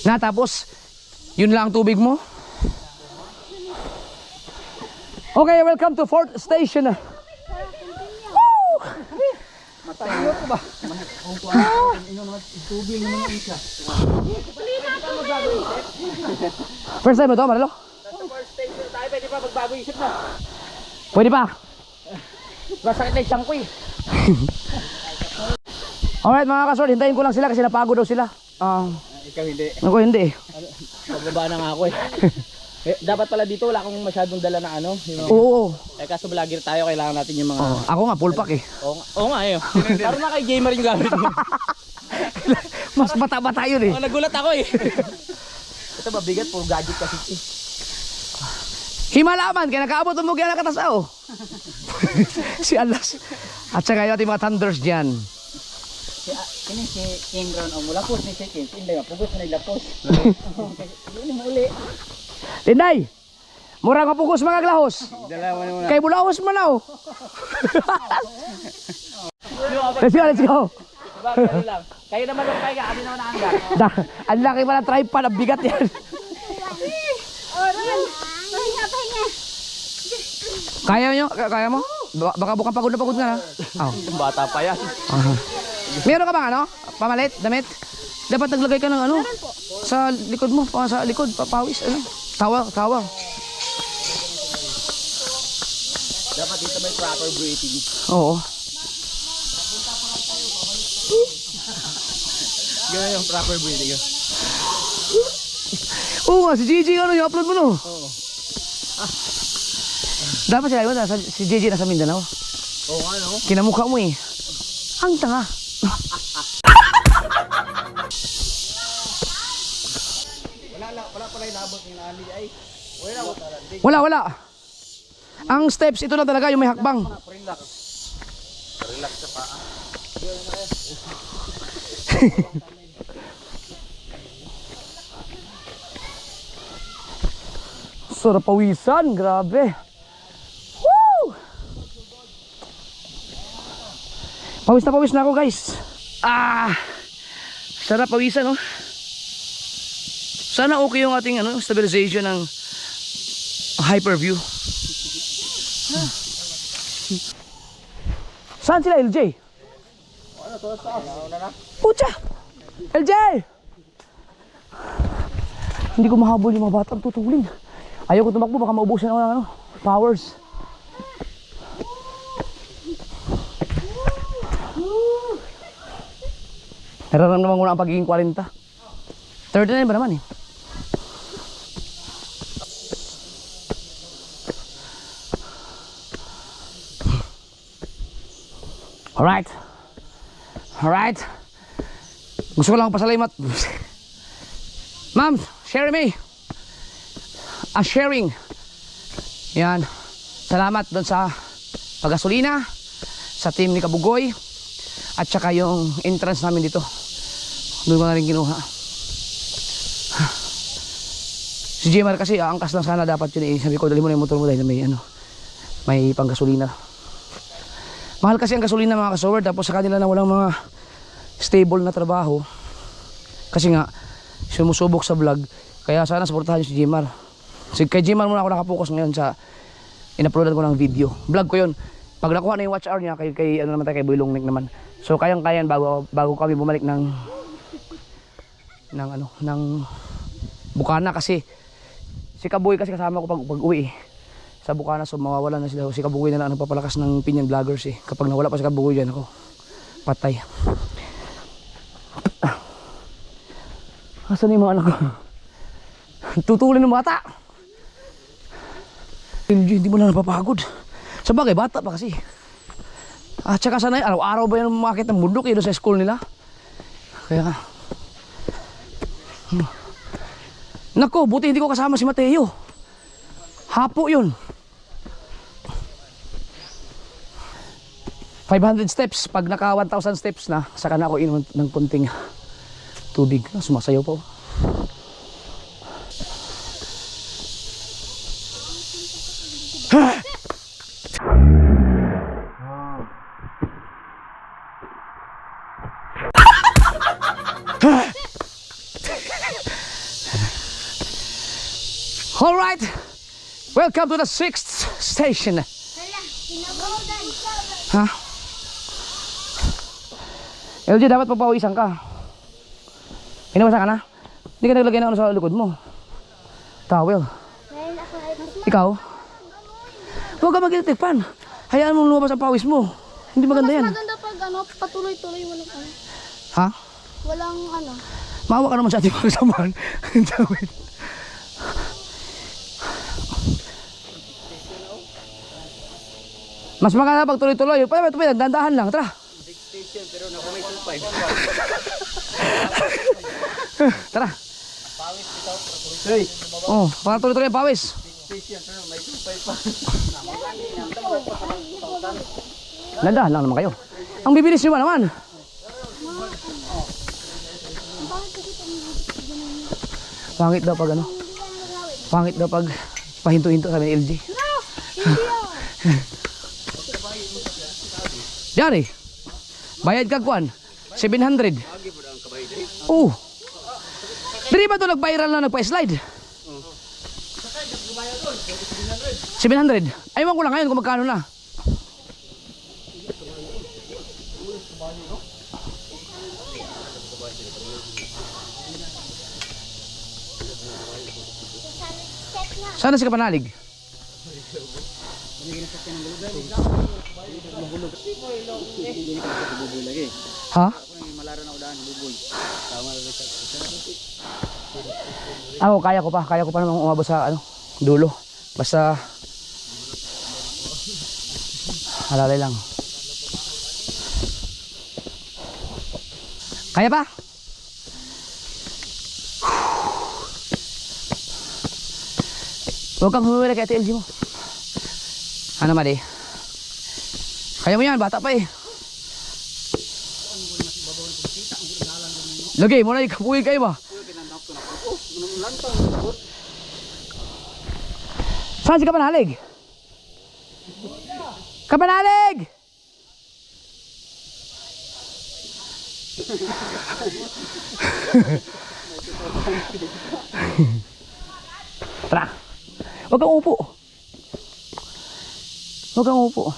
Na, tapos, yun lang ang tubig mo. Okay, welcome to 4th station. Woo! Matayo ko ba? First time mo to, Marlo? Nasa first stage na tayo, pwede pa magbago isip na. Pwede pa. Masakit na isang ko eh. Alright mga kasword, hintayin ko lang sila kasi napagod daw sila. Ikaw hindi. Ako hindi. Pagbaba na nga ako eh. Dapat pala dito wala akong masyadong dala na ano. Oo. Kaso vlogger tayo, kailangan natin yung mga... Ako nga, full pack eh. Oo nga eh. Parang na kay gamer yung gamit mo. Mas bata-bata yun eh. Nagulat ako eh. Ito mabigat, puro gadget kasi eh. Himalaman, kaya nakaabot mo kaya nakatasaw. Si Alas. At saka yung ating mga thunders dyan. Kini si Imron ang mulapos ni Sekin. Hindi nga, pugos na ilapos. Yun yung uli. Tinday, mura ka pugos mga glahos. Kay bulahos man ako. Let's go. Diba, gano'n lang. Kayo naman ang kaya, kami naman ang hanggang. Ang laki pa ng tripod, ang bigat yan. Kaya nyo? Kaya mo? Baka bukang pagod na pagod nga na. Bata pa yan. Meron ka bang ano? Pamalit? Damit? Dapat naglagay ka ng ano? Sa likod mo, sa likod, papawis, ano? Tawang. Dapat dito may proper breathing. Oo. Ganyan yung proper breathing. Oo nga, si Gigi ano yung upload mo no? Oo. Dapat sila yun, si Gigi nasa Mindanao. Oo nga no? Kinamukha mo eh. Ang tanga. Wala pala inabot ni Nani ay. Wala. Ang steps, ito na talaga yung may hakbang. Relax sa paa. Sarap pawisan, grabe. Woo! Pawis na ako guys. Sarap pawisan no. Sana okay yung ating ano, stabilization ng hyperview. Saan sila LJ? Pucha! LJ! Hindi ko mahabol yung mga batang tutulin. Ayaw ko tumakbo, baka maubusin ako ng ano, powers. Nararamdaman ko na ang pagiging 40. 39 ba naman eh? Alright. Alright. Gusto ko lang pasalamat. Ma'am, share me. Sharing. Yan. Salamat doon sa paggasolina, sa team ni Kabugoy, at saka yung entrance namin dito. Doon ko na rin kinuha. Si Jmar kasi angkas lang sana dapat yun eh. Sabi ko dali mo na yung motor mo dahil may panggasolina. Mahal kasi ang gasolina mga kasower, tapos sa kanila na walang mga stable na trabaho. Kasi nga sumusubok sa vlog. Kaya sana supportahan niyo si Jmar. Kay Jmar muna ako nakapokus ngayon sa in-uploadan ko ng video. Vlog ko yun. Pag nakuha na yung watch hour niya kay ano naman tayo, kay Boy Longnek naman. So kayang-kayan bago kami bumalik ng Bukana kasi si Kaboy kasi kasama ko pag-uwi sa Bukana, so mawawala na sila. Si Kaboy na lang nagpapalakas ng Pinyan Vloggers eh. Kapag nawala pa si Kaboy dyan, ako patay. Asan yung mga anak ko? Tutulin ng bata. Hindi mo na napapagod. Sabagay, bata pa kasi. At saka sanay, araw-araw ba yung makakit ng bundok doon sa school nila? Kaya nako, buti hindi ko kasama si Mateo. Hapo yun. 500 steps. Pag naka 1,000 steps na, saka na ako inom ng kunting tubig. Sumasayaw pa. All right, welcome to the 6th station. Ha? LG, dapat papawisan ka. Inawasa ka na? Hindi ka naglagay na ano sa likod mo. Towel. Ikaw? Huwag ka mag-electric fan. Hayaan mong lumabas ang pawis mo. Hindi maganda yan. Mas maganda pag patuloy-tuloy walang ano. Ha? Walang ano. Maawa ka naman sa ating mga samahan. Mas maganda pag tuloy-tuloy. Pwede, dandahan lang. Tara. Station pero na may 25. Tara. Pawis bitaw. Hey, Oh, para tuloy-tuloy ang pawis. Station pero may 25 pa. Dandahan lang naman kayo. Ang bibilis nyo ba naman? Pangit daw pag ano? Pangit daw pag pahinto-hinto sabi ni LG. Diyan eh. Bayad ka kuan. 700. Oh. Dili ba ito nag-viral na nagpa-slide? 700. Aywan ko lang ngayon kung magkano na. Sana si Kapanalig? Ha? Ako, kaya ko pa namang umabot sa ano, dulo. Basta halalay lang. Kaya pa? Huwag kang humiwala kay Ate LG mo. Ano mali? Kaya mo yan, bata pa eh. Lagay mo na ikapuwi kayo ba? Saan si Kapanalig? Kapanalig! Tara. Huwag kang upo. Huwag kang upo.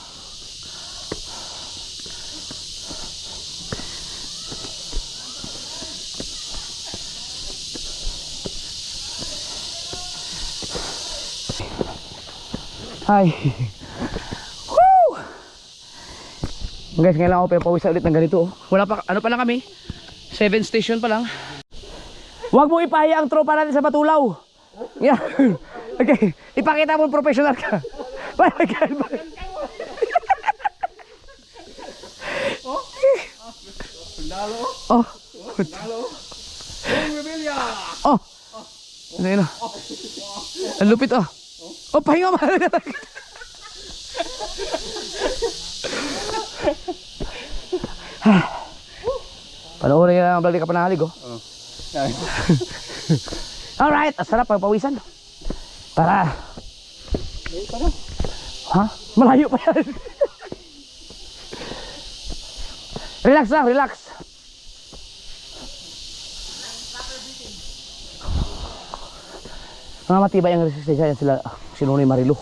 Hi. Woo! Guys, ngayon lang ako pawis ulit ng ganito. Wala pa, ano pa lang kami? 7 station pa lang. Huwag mo ipahiya ang tropa natin sa Batulaw. Yan. Okay, ipakita mo professional ka. Oh. Oh. Ano yun? Ang lupit oh. Oh, pahinga mo. Panoorin nyo lang ang vlog ni Kapanalig oh. Alright, sarap pagpawisan. Tara. Ha? Malayo pa yan. Relax lang, relax. Mga matibay ang resistensya yan sila Sinunoy Marilu.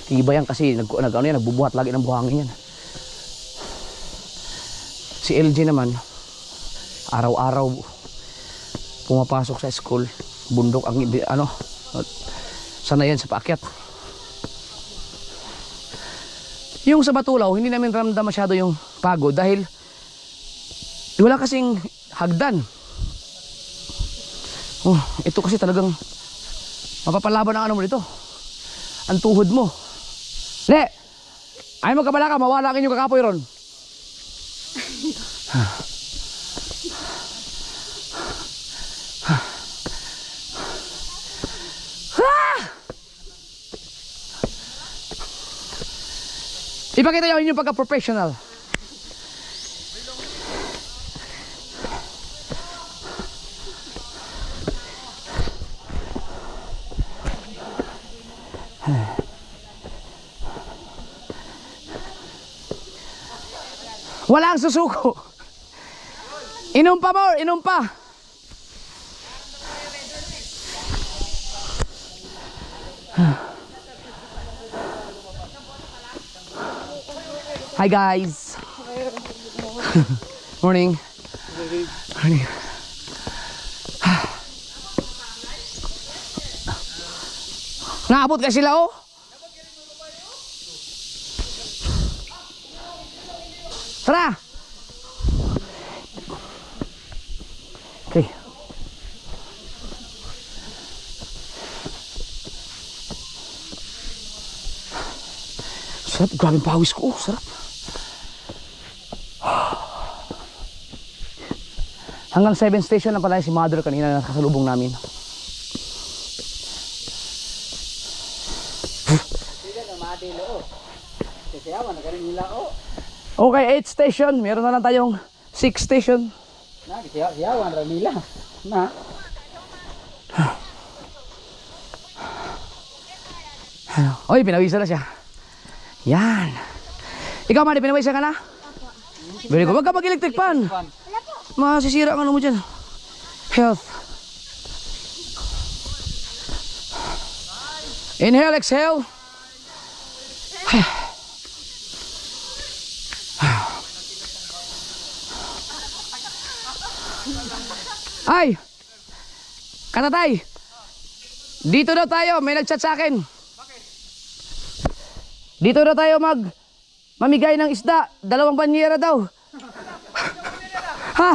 Tibay yan kasi nagbubuhat lagi ng buhangin yan. Si LG naman araw-araw pumapasok sa school, bundok ang sana yan sa paakyat. Yung sa Batulaw hindi namin ramdam masyado yung pagod dahil wala kasing hagdan. Ito kasi talagang mapapalaban ang ano mo dito, ang tuhod mo. Le, ay magkabala ka, mawala ang inyong kakapoy ron. Ipakita nyo yung pagka-professional. Walang susuko. Inom pa more, inom pa. Hi guys. Morning. Morning. Naabot ka sila oh. Tara. Okay. Sarap, grabe pawis ko. Sarap. Hanggang 7 station na pala si Mother kanina na nakasalubong namin. Okay, 8 station. Meron na lang tayong 6 station. Siyawan Ramila. Na. Oy, pinawisan na siya. Yan. Ikaw, Madi, pinawisan ka na? Very good. Wag ka mag-electric fan. Masisira ang ano mo dyan. Health. Inhale, exhale. Ay! Katatay! Dito daw tayo, may nag-chat sa akin. Dito daw tayo mamigay ng isda. 2 banyera daw. Ha?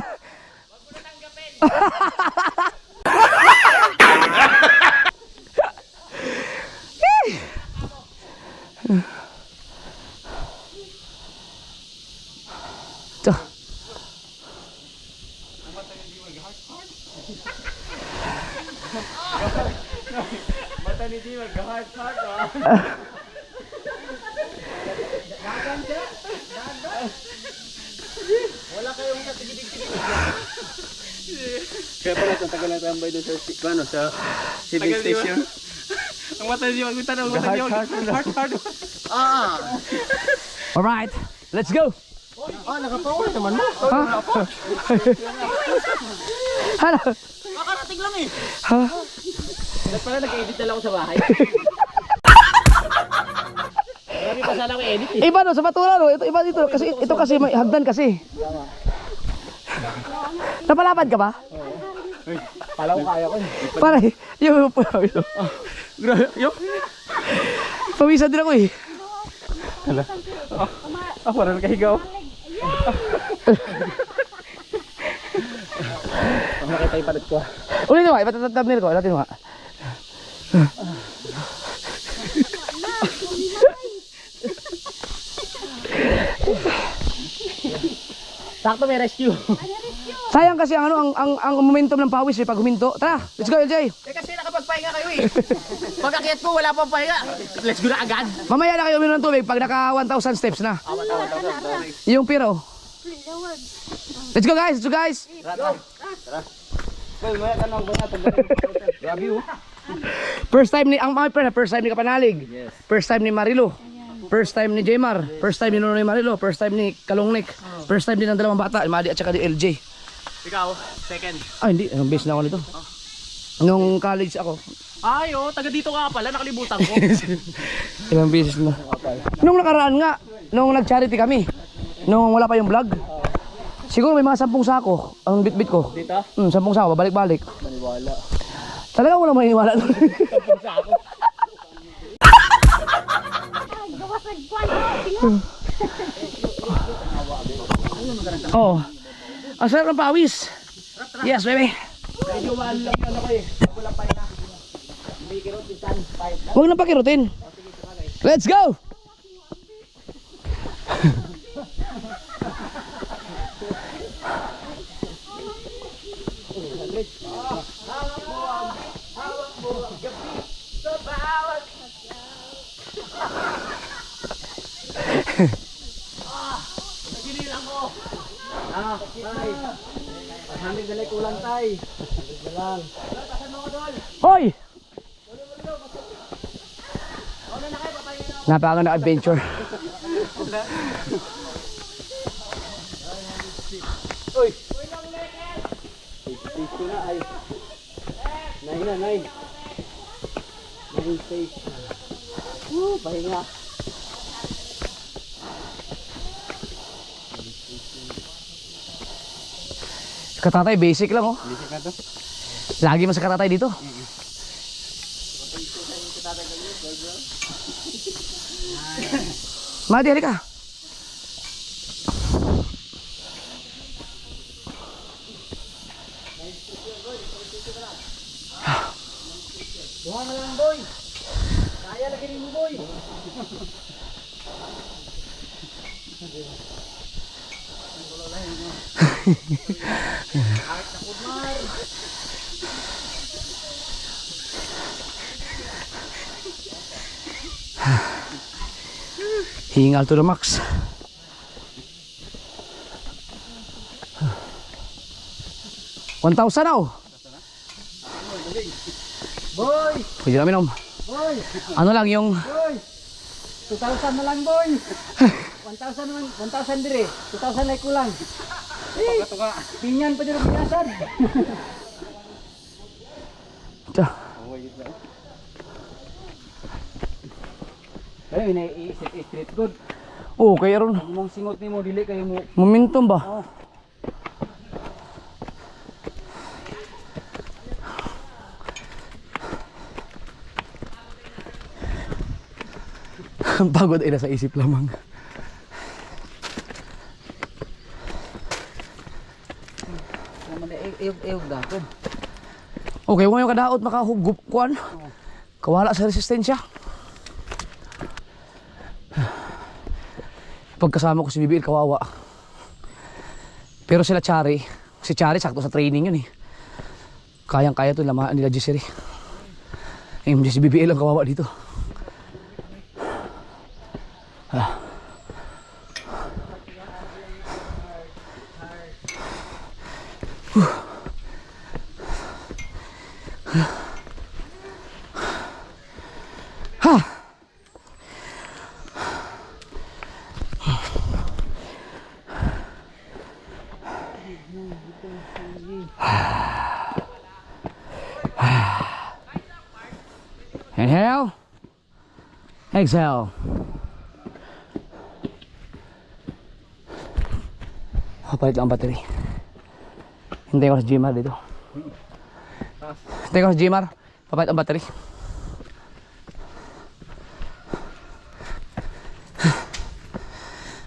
Ito. Mata ni Di mag-heart-heart ah. Wala kayong natigidig-gidig. Kaya pala itong tagal na tambay doon sa civil station. Ang mata ni Di mag-utan, ang mata ni Di mag-heart-heart. Alright, let's go. Nakapawal naman mo. Hala. Makarating lang eh. Ha? Dapat pala nag-edit na lang ako sa bahay. Marami pa sana ako edit eh. Iba no, sa Batula no. Ito iba dito kasi ito kasi may hagdan kasi. Napalapad ka ba? Pala ko kaya ko eh. Para yung Grabe, yo. pawisan din ako eh. Parang nakahigaw. Nakita yung palit ko. Ulit mo, ipatatapnil ko. Natin mo nga. Sakto may rescue. Sayang kasi ang ano ang momentum ng pawis pag huminto. Tara, let's go LJ. Kasi nakapagpahinga kayo eh. Pagkakit ko, wala pang pahinga. Let's go na agad. Mamaya na kayo uminom ng tubig pag naka 1,000 steps na. Yung piro. Let's go guys, let's go guys. First time ni ang mga pera, first time ni Kapanalig. First time ni Marilo. First time ni Jmar, first time ni Nonoy Marilo, first time ni Kalongnik, first time din ng dalawang bata, Madi at saka ni LJ. Ikaw, second. Ah, hindi, base na ako nito. Nung college ako. Ay, oh, taga dito ka pala, nakalimutan ko. Ilang beses na. Nung nakaraan nga, nung nag-charity kami, nung wala pa yung vlog, siguro may mga 10 sako ang bitbit ko. Dito? 10 sako, babalik-balik. Maniwala. Talaga wala maniwala doon. 10 sako. Oh. Ang sarap ng pawis. Yes, baby. Huwag na pakirutin. Let's go! Hoy! Napaka na adventure. Katatay, basic lang oh. Basic na to. Lagi mo sa katatay dito. Madi, halika. Buha na lang, boy. Kaya lagi rin mo, boy. Hingal to the max. $1,000 now. Boy, Pwede namin om. boy, Ano lang yung boy. 2,000 na lang, boy. 1,000 naman, 1,000 dire. 2,000 ay kulang. Pagkato ka. Pinyan pa dito binasan. Ay, naiisip street good. Oh, kaya ron. Mong singot ni mo dili kayo mo. Momentum ba? Ang pagod ay nasa isip lamang. Naman ayog dato. Okay, kung yung kadaot makahugup kuan. Kawala sa resistensya. Pagkasama ko si BBL kawawa. Pero sila Chari, si Chari sakto sa training yun eh. Kayang-kaya to lamaan nila Jessery. Si BBL ang kawawa dito. Inhale. Exhale. Papalit lang ang battery. Hintay ko sa Gmar dito. Hintay ko sa Gmar. Papalit ang battery.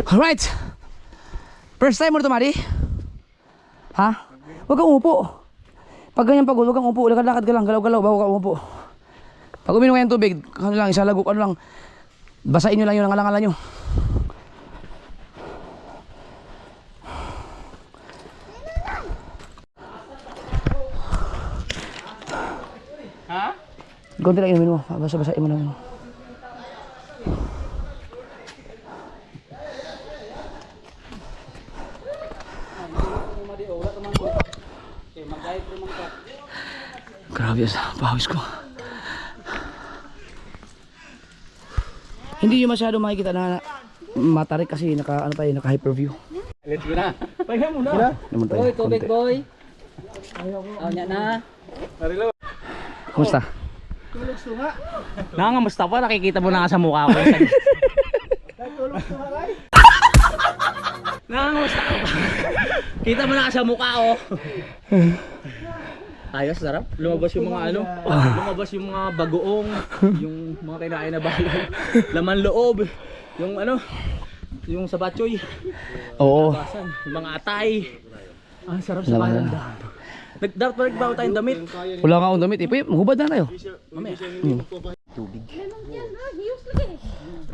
Alright. First time mo ito, Mari? Ha? Huwag kang umupo. Pag ganyan pagod, huwag kang umupo. Lakad-lakad ka lang. Galaw-galaw. Bago ka umupo. Pag uminom kayo ng tubig, ano lang, isang lagok, ano lang, basahin nyo lang yung nangalangalan nyo. konti lang inumin mo. Basa-basain mo lang yun. Grabe sa pawis ko. Hindi yung masyado makikita na matarik kasi naka ano tayo, naka hyperview. Let's go na. Pahinga muna. Naman tayo. Boy, tubig konti. boy. Oh, nya na. Kumusta? Nangangamusta pa, nakikita mo na nga sa mukha ko. Nangangamusta ka pa. Kita mo na nga sa mukha ko. Ayos, sarap. Lumabas yung mga ano, lumabas yung mga bagoong, yung mga kinain na balay, laman loob, yung ano, yung sabatchoy, Oo. basan, yung mga atay. Ah, sarap sa bayan. Dapat pa nagbawa tayong damit. Wala nga akong damit. Eh, maghubad na tayo. Tubig.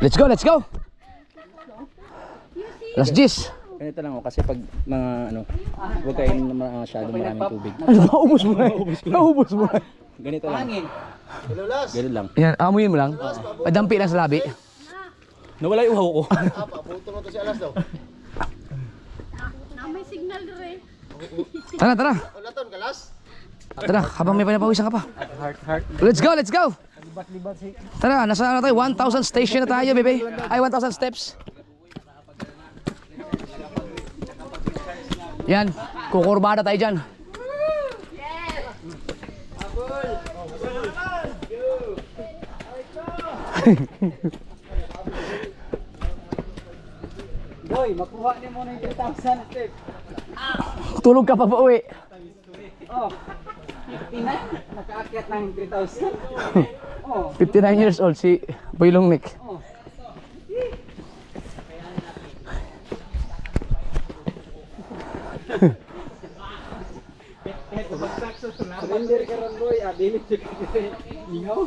Let's go, let's go. Last G's. Ganito lang kasi pag mga ano, huwag kayo masyado maraming tubig. Naubos mo na. Naubos mo na. Ganito lang. Ilulas. Ganito lang. Yan, amuyin mo lang. Padampi lang sa labi. Nawala yung uhaw ko. Apa, puto mo to si alas daw. May signal rin. Tara, tara. Wala ton, kalas. Tara, habang may pinapawisan ka pa. Let's go, let's go. Tara, nasa ano tayo? 1,000 station na tayo, bebe. Ay, 1,000 steps. Yan, kukurbada tayo dyan. Boy, makuha ni mo na yung 3,000 step. Tulog ka pa uwi. Oh. Tingnan, nakaakyat ng 3,000. Oh. 59 years old si Boy Longnick. Oh. Surrender ka ron boy, dili ka lingaw.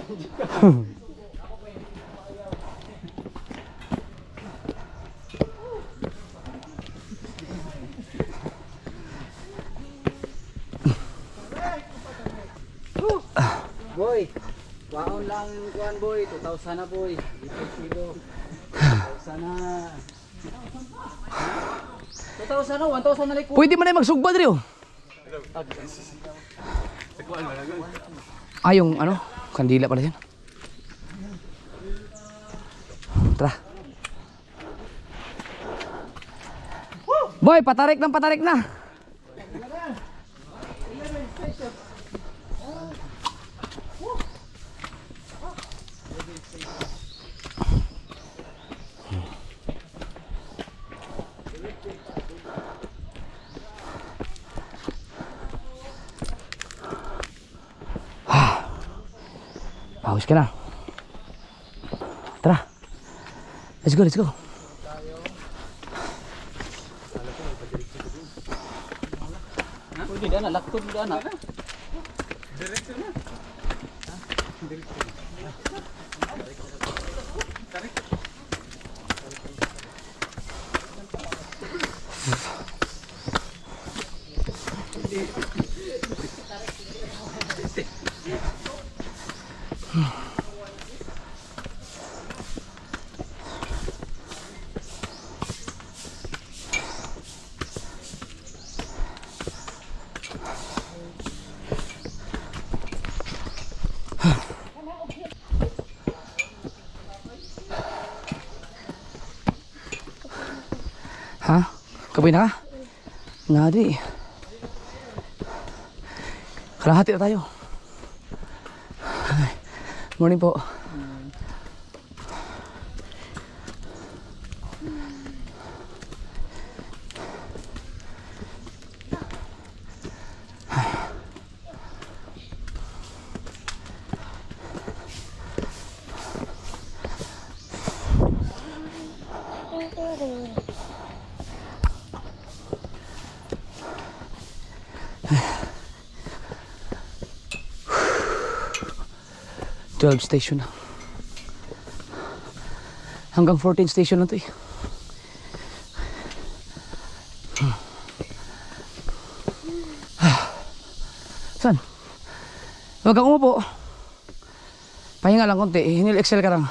Boy, waon lang yung kuhan boy, 2,000 na boy. 2,000 na. 2,000 na, 1,000 na like. Pwede mo na yung magsugba dito. Ah, yung ano? Kandila pala yan. Tara. Boy, patarik ng patarik na. Pawis ka na. Tara. Let's go, let's go. Pwede na, laktod na. Ha? Kabay na ka? Nga di. Kalahati na tayo. Ay, morning po. Twelve station na. Hanggang 14 station na to eh. Saan? Huwag kang umupo. Pahinga lang konti. Hinil Excel ka lang.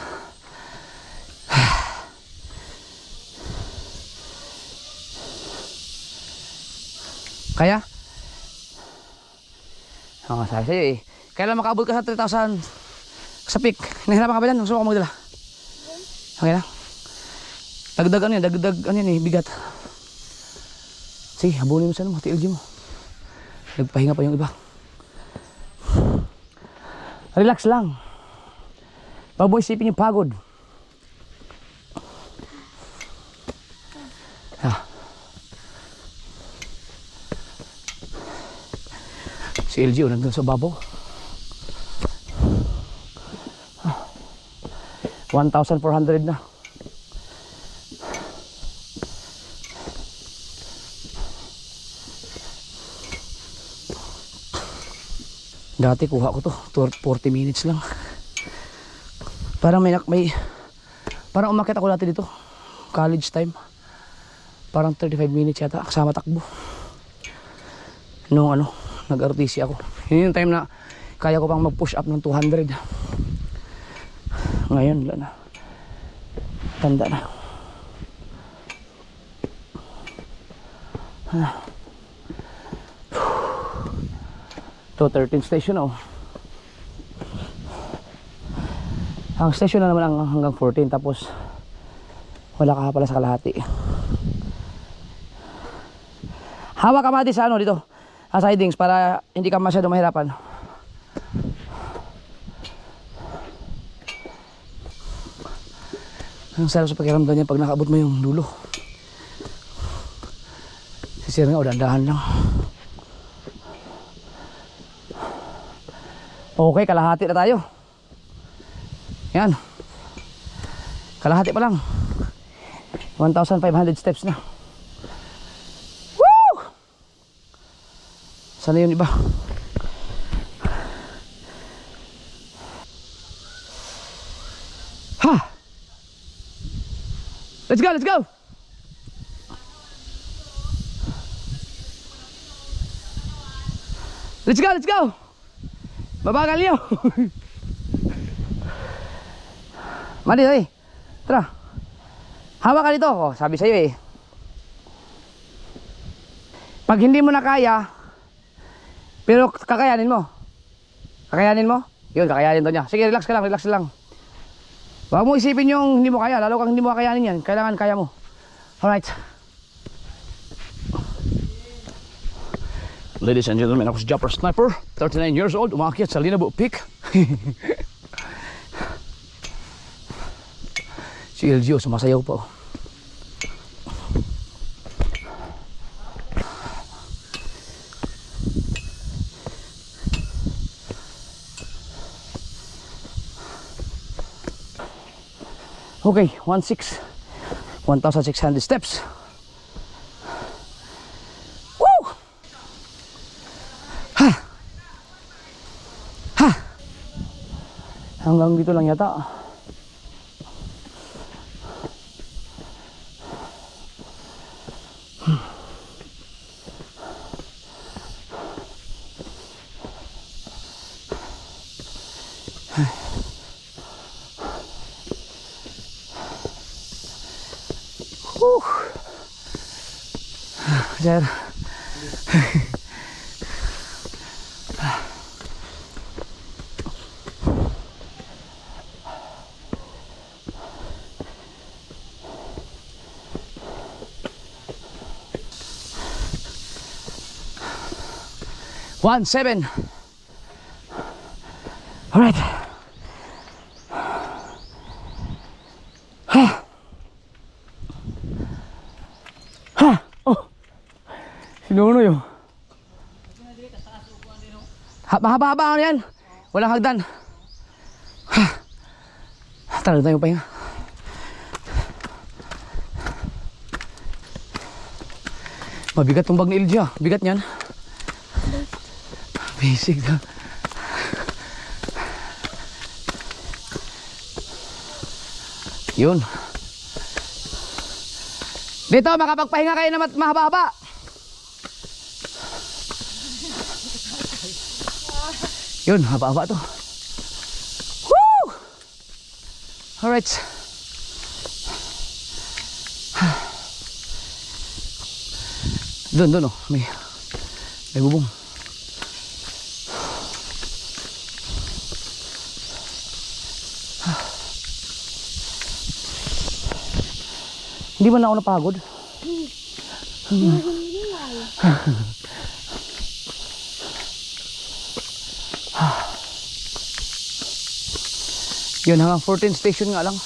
Kaya? Oo, sabi sa'yo eh. Kailan makaabot ka sa 3,000 sa peak? Nahirapan ka ba dyan? Gusto mo magdala? Okay lang. Dagdag ano yan? Dagdag ano yan eh? Bigat. Sige, habulin mo sa ano mo. TLG mo. Nagpahinga pa yung iba. Relax lang. Pag mo isipin yung pagod. Ah. Si LG nandun sa babaw. 1,400 na. Dati kuha ko to 40 minutes lang. Parang may parang umakyat ako dati dito college time. Parang 35 minutes yata kasama takbo. Nung ano, nag-RTC ako. Yun yung time na kaya ko pang mag-push up ng 200. Ngayon wala na. Tanda na. To 13 station oh. Ang station na naman ang hanggang 14 tapos wala ka pala sa kalahati. Hawak ka mati sa ano dito. Sidings para hindi ka masyado mahirapan. Ang sarap sa pakiramdam niya pag nakaabot mo yung dulo. Sisir nga o dandahan lang. Okay, kalahati na tayo. Yan. Kalahati pa lang. 1,500 steps na. Woo! Sana yun iba? Ha! Let's go, let's go! Let's go, let's go! Babagal nyo! Mali, oy. Tara. Hawak ka dito. Oh, sabi sa'yo eh. Pag hindi mo na kaya, pero kakayanin mo. Kakayanin mo? Yun, kakayanin daw niya. Sige, relax ka lang, relax lang. Huwag mo isipin yung hindi mo kaya. Lalo kang hindi mo kakayanin yan. Kailangan kaya mo. Alright. Ladies and gentlemen, ako si Jumper Sniper, 39 years old, umakyat sa Linabo Peak. Si LGO, sumasayaw pa. Okay, 1,600 steps. Hanggang dito lang yata. Sir. 1,700. All right. Oh. Sinuno yun. Mahaba-haba ano yan. Walang hagdan. Tara tayo pa yun. Mabigat tong bag ni Ilja. Bigat niyan. Basic na. Yun. Dito, makapagpahinga kayo na mahaba-haba. Yun, haba-haba to. Woo! Alright. Doon oh. May bubong. Hindi ba na ako napagod? Yun, hanggang 14 station nga lang.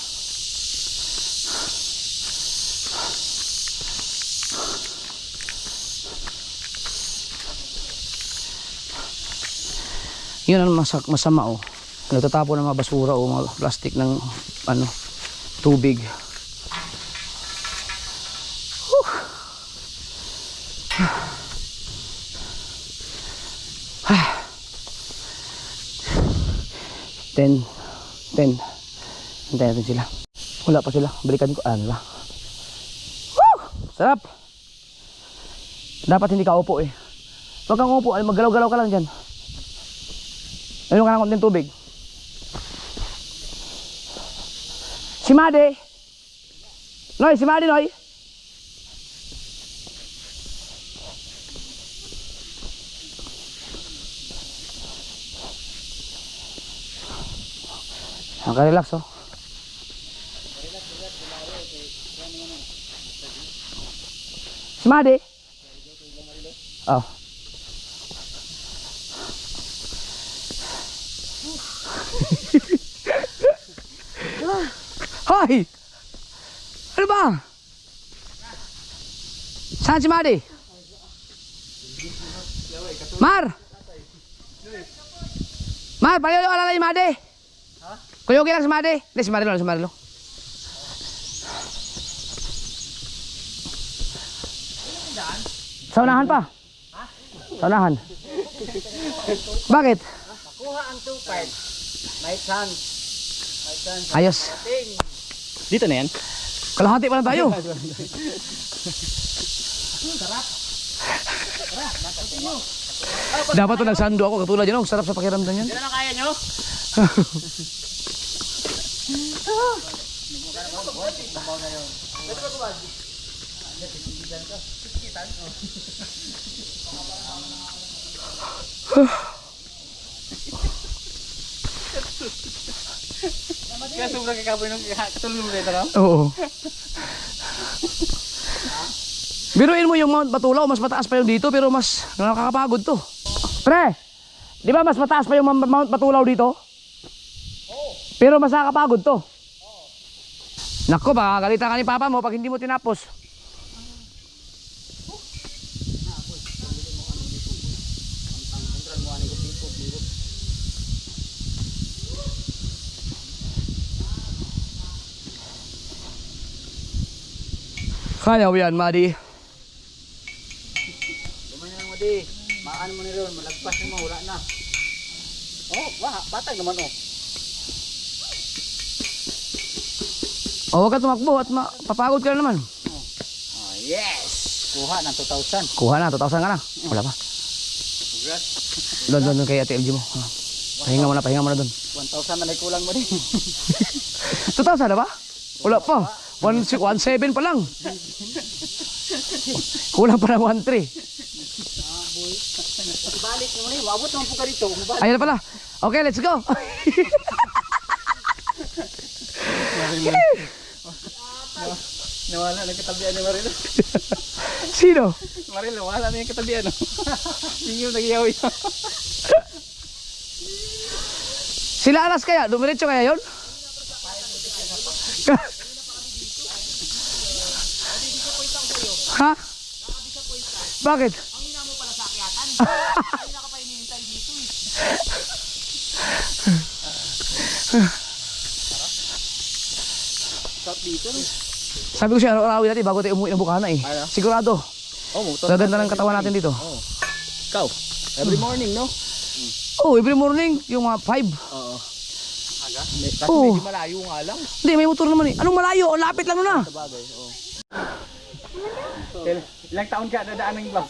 Yun ang masama oh. Nagtatapon ng mga basura o mga plastic ng ano, tubig. Ten. Hintayin natin sila. Wala pa sila. Balikan ko. Ano ba? Woo! Sarap! Dapat hindi ka upo eh. Huwag kang upo. Maggalaw-galaw ka lang dyan. Ayun ka ng konting tubig. Si Made! Noy! Si Made, Noy! Naka-relax oh. Si Made? Oh. Hoy! Ano ba? Saan si Made? Mar! Mar, paano yung alala ni Made? Kuyogin lang si Made. Hindi, si Marilo. Sa unahan pa? Sa unahan. Bakit? Nakuha ang 2.5. May chance. Ayos. Dito na yan. Kalahati pa lang tayo. Dapat to nagsando ako katulad yan. Sarap sa pakiramdam yan. Hindi na kaya nyo? Kaya sobrang kakaboy nung tulong mo dito, no? Oo. Biruin mo yung Mount Batulaw, mas mataas pa yung dito pero mas nakakapagod to. Pre, di ba mas mataas pa yung Mount Batulaw dito? Pero mas nakakapagod to. Nako, baka galitan ka ni Papa mo pag hindi mo tinapos. Kaya mo yan, Madi. Lumayan lang mo di. Maano mo na rin. Malagpas mo. Wala na. Oh, batag naman oh. O, huwag ka tumakbo at papagod ka na naman. Oh, yes! Kuha ng 2,000. Kuha na, 2,000 ka na. Wala pa. Doon kay Ate LG mo. Pahinga mo na doon. 1,000 na may kulang mo din. 2,000 na ba? Wala pa. 1,700 pa lang. Kulang pa ng 1,300. Balik mo na. Wabot naman po ka dito. Ayun na pala. Okay, let's go. Nawala na katabihan ni Marilo. Sino? Marilo, wala na yung katabihan. Hindi yung nag-iyaw yun. Sila alas kaya? Dumiretso kaya yun? Ha? Bakit? Ang ina mo pala sa akyatan. Ay naka pa hinihintay dito Sabi ko siya, araw-arawin natin bago tayo umuwi ng Bukana eh. Sigurado. Oh, Gaganda ng katawan natin dito. Ikaw, every morning, no? Oh, every morning, yung 5. Oo. Kasi Oo. medyo malayo nga lang. Hindi, may motor naman eh. Anong malayo? O, lapit lang nun ah. Sabagay, oo. Ilang taon ka dadaan ng bus?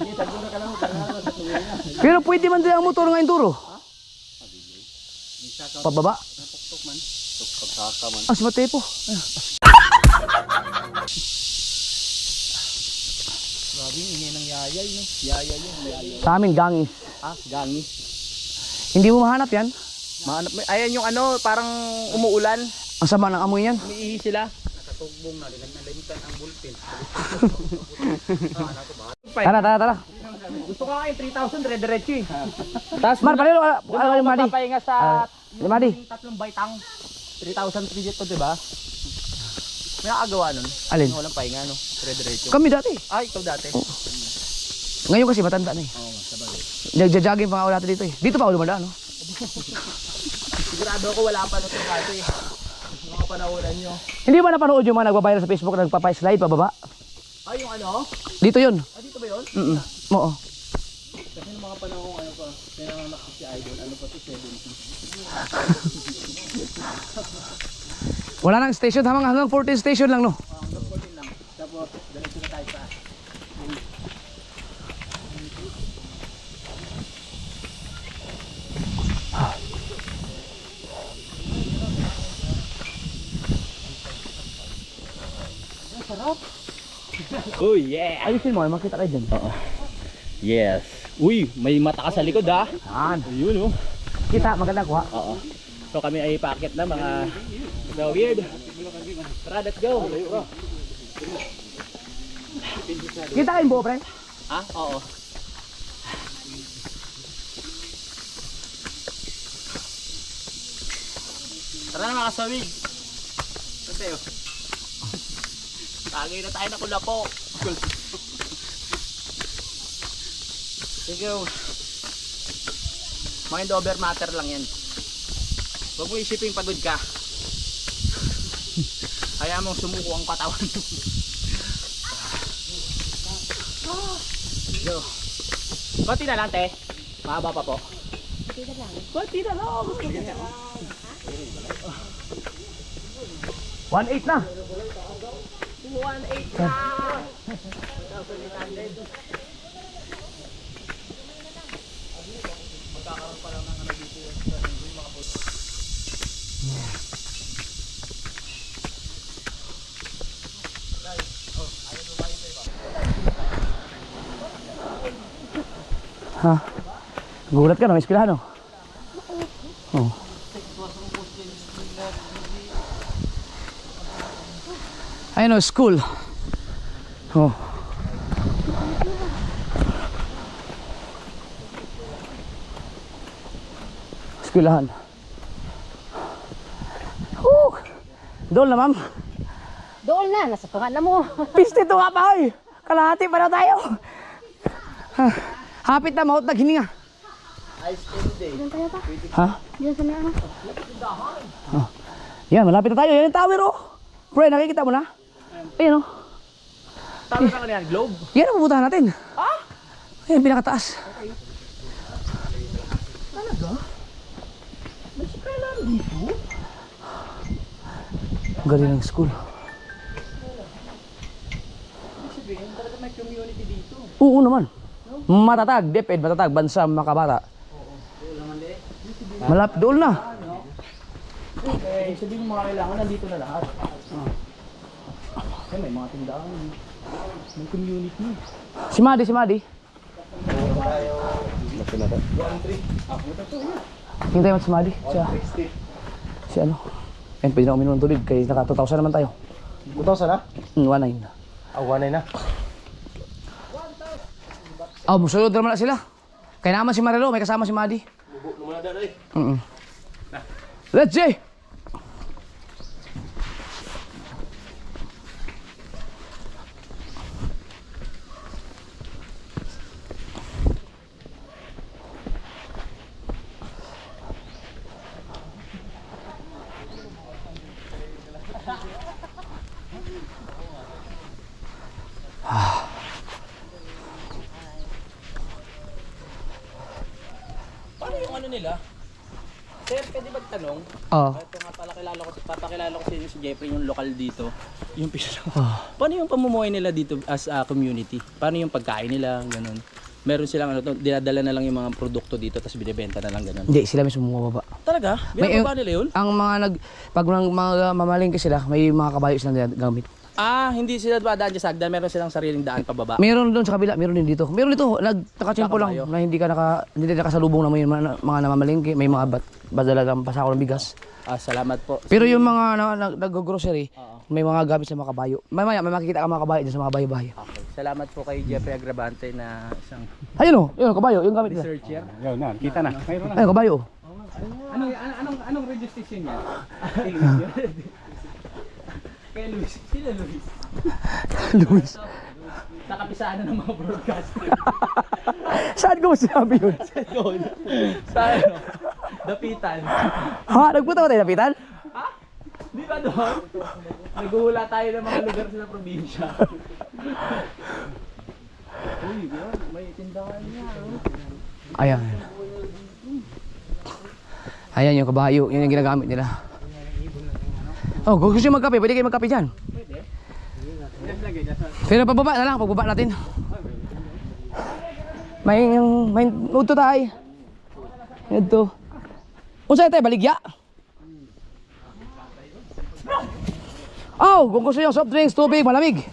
Hindi, tagura ka lang mo. Pero pwede man din ang motor ngayon turo. Pababa. Ah, si Matepo. Grabe, ini ng yayay, no? Yayay yun, yayay. Sa amin, gangis. Ah, gangi. Hindi mo mahanap yan? Ayan yung ano, parang umuulan. Ang sama ng amoy yan. Umiihi sila. Tara. Gusto ka kayo, 3,000, dire-diretso eh. Tapos, Mar, palilo, ano yung Madi? Papahinga sa Madi. tatlong baitang. 3,000 trijit to, diba? May nakagawa nun. Alin? Yung walang pahinga, no? Dire-diretso. Kami dati. Ay, ikaw dati. Ngayon kasi matanda na eh. Oo, sabagay. Nagja-jogging pa nga ako dati dito eh. Dito pa ako dumadaan, no? Sigurado ako wala pa nito kasi. Mga panahonan nyo. Hindi ba napanood yung mga nagbabayar sa Facebook na nagpapa-slide pababa? Ay, yung ano? Dito yun. Ah, dito ba yun? Oo. Kasi yung mga panahon, ano pa, pinanganak ko si Idol, ano pa to, 70. Wala nang station, hanggang 14 station lang, no? Hanggang 14 lang. Tapos, diretso na tayo sa... Oh yeah! Ayusin mo, makita kayo dyan. Yes! Uy, may mata ka sa likod ah! Ayun oh! Kita, maganda kuha. Oo. So kami ay paakit na mga weird. Tara, let's go! Kita kayo buo, pre? Ha? Oo. Tara na mga kasawig! Kasi oh. Tagay na tayo na kulapo. Sige. Mind over matter lang yan. Huwag mo isipin pagod ka. Kaya mong sumuko ang katawan. Go. Konti na lang, te. Mahaba pa po. Konti na lang. 1.8 na. 1.8 na. Ha? Gulat ka na, may eskwelahan, no? Oh. Ayun, no, school. Oh. Eskwelahan. Doon na, ma'am. Doon na, nasa tunga na mo. Piste to nga pa, oy. Kalahati pa na tayo. Hapit na, mahot na hininga. Diyan tayo pa. Ha? Diyan sa may ano. Oh. Yan, malapit na tayo. Yan yung tower, oh. Pre, nakikita mo na? Ayan, oh. Tawag na kanyan, globe. Yan ang pupuntahan natin. Ah? Ayan, pinakataas. Talaga? May eskwelahan dito? Galing ng school. Sabihin, talaga may community dito. Oo naman. Matatag, DepEd, matatag, bansa, makabata. Malapit doon na. Eh, sabihin mo mga kailangan, nandito na lahat. Eh, may mga tindahan. May community. Si Madi, si Madi. Hintay mo si Madi. Si ano. Yan, pwede na uminom ng tubig. Kaya naka 2,000 naman tayo. 2,000 na? 1,900. Ah, 1 na. Oh, musulod naman na sila. Kaya naman si Marilo, may kasama si Madi. Let's see! Paano yung ano nila? Sir, pwede ba tanong? Oh. Ito nga pala papakilala ko sa inyo si Jeffrey, yung lokal dito. Yung paano yung pamumuhay nila dito as a community? Paano yung pagkain nila, ganun? meron silang ano to, dinadala na lang yung mga produkto dito tapos binebenta na lang ganun. Hindi, sila mismo bumababa. Talaga? May- Binababa nila yun? Ang pag mga mamalingke sila, may mga kabayo silang gamit. Hindi sila dadaan dyan sa hagdan, meron silang sariling daan pababa. Meron doon sa kabila, meron din dito. Meron dito, nagtakachimpo lang Kabayo. na hindi nakasalubong naman yung mga namamalingke, may mga badalagang pasako ng bigas. Salamat po. Pero yung mga nag-grocery, may mga gamit sa mga kabayo. May makikita ka mga kabayo dyan sa mga bayo-bayo. Okay. Salamat po kay Jeffrey Agravante na isang Ayun yun, kabayo, yung gamit nila. researcher. Yun na, kita na. Mayroon na. Ayun, kabayo. Anong radio station niya? Kay Luis. Sino Luis? Luis. Sa kapisaan na ng mga broadcaster. Saan ko sinabi yun? Doon. Sa ano? Dapitan. Ha? Nagpunta ba tayo napitan? Di ba doon? Naghuhula tayo ng mga lugar sa probinsya. Uy, may tindahan niya. Ayan. Ayan yung kabayo, yun yung ginagamit nila. Oh, kung gusto nyo magkape, pwede kayo magkape dyan. Pero pagbaba na lang, pagbaba natin. May udto tayo. Udto. Unsa tayo, baligya? Oh, kung gusto nyo, soft drinks, tubig, malamig.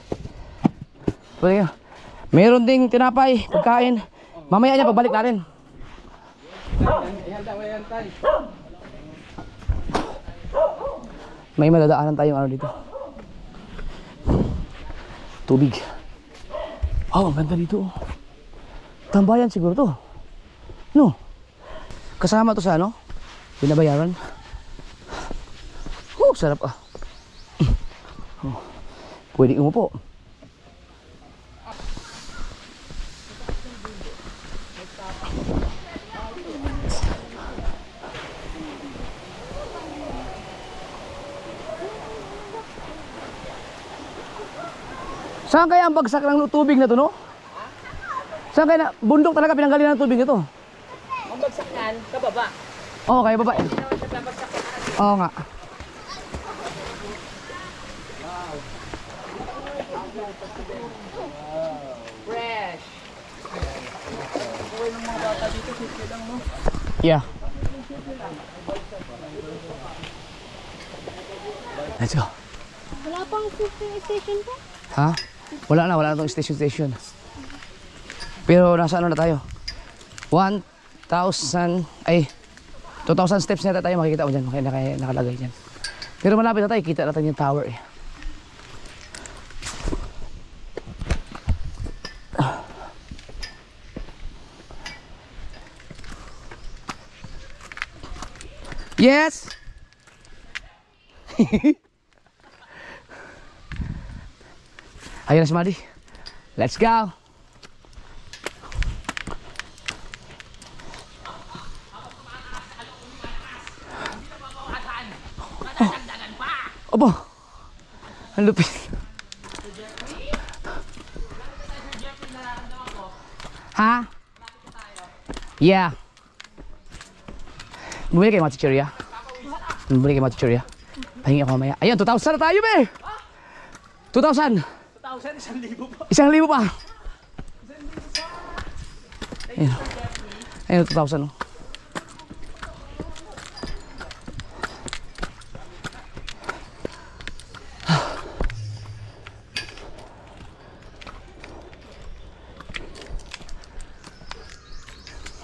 Pwede kayo. Meron ding tinapay, pagkain. Mamaya niya pagbalik natin. May madadaanan tayong ano dito. Tubig. Oh, ang ganda dito. Tambayan siguro to. No. Kasama to sa ano? Binabayaran. Oh, sarap ah. Oh. Pwede umupo. Saan kaya ang bagsak ng tubig na to, no? Saan kaya na, bundok talaga pinanggalingan ng tubig na to? Ang bagsak yan, kababa. Oo, kaya baba. Oo nga. Fresh. Uy, ng mga bata dito, simple lang, no? Yeah. Let's go. Wala pang fishing station pa? Ha? Wala na tong station. Pero nasa ano na tayo? 2,000 steps na tayo, makikita mo dyan, nakalagay dyan. Pero malapit na tayo, kita natin yung tower eh. Yes! Ayun na si Madi. Let's go! Oh. Opo! Ang lupit. Ha? Yeah. Bumili kayo mga chichirya? Bumili kayo mga chichirya? Pahingi ako mamaya. Ayun, 2,000 na tayo, be! 2,000! 1,000 pa. Ayun. Ayun, 2,000. Oh.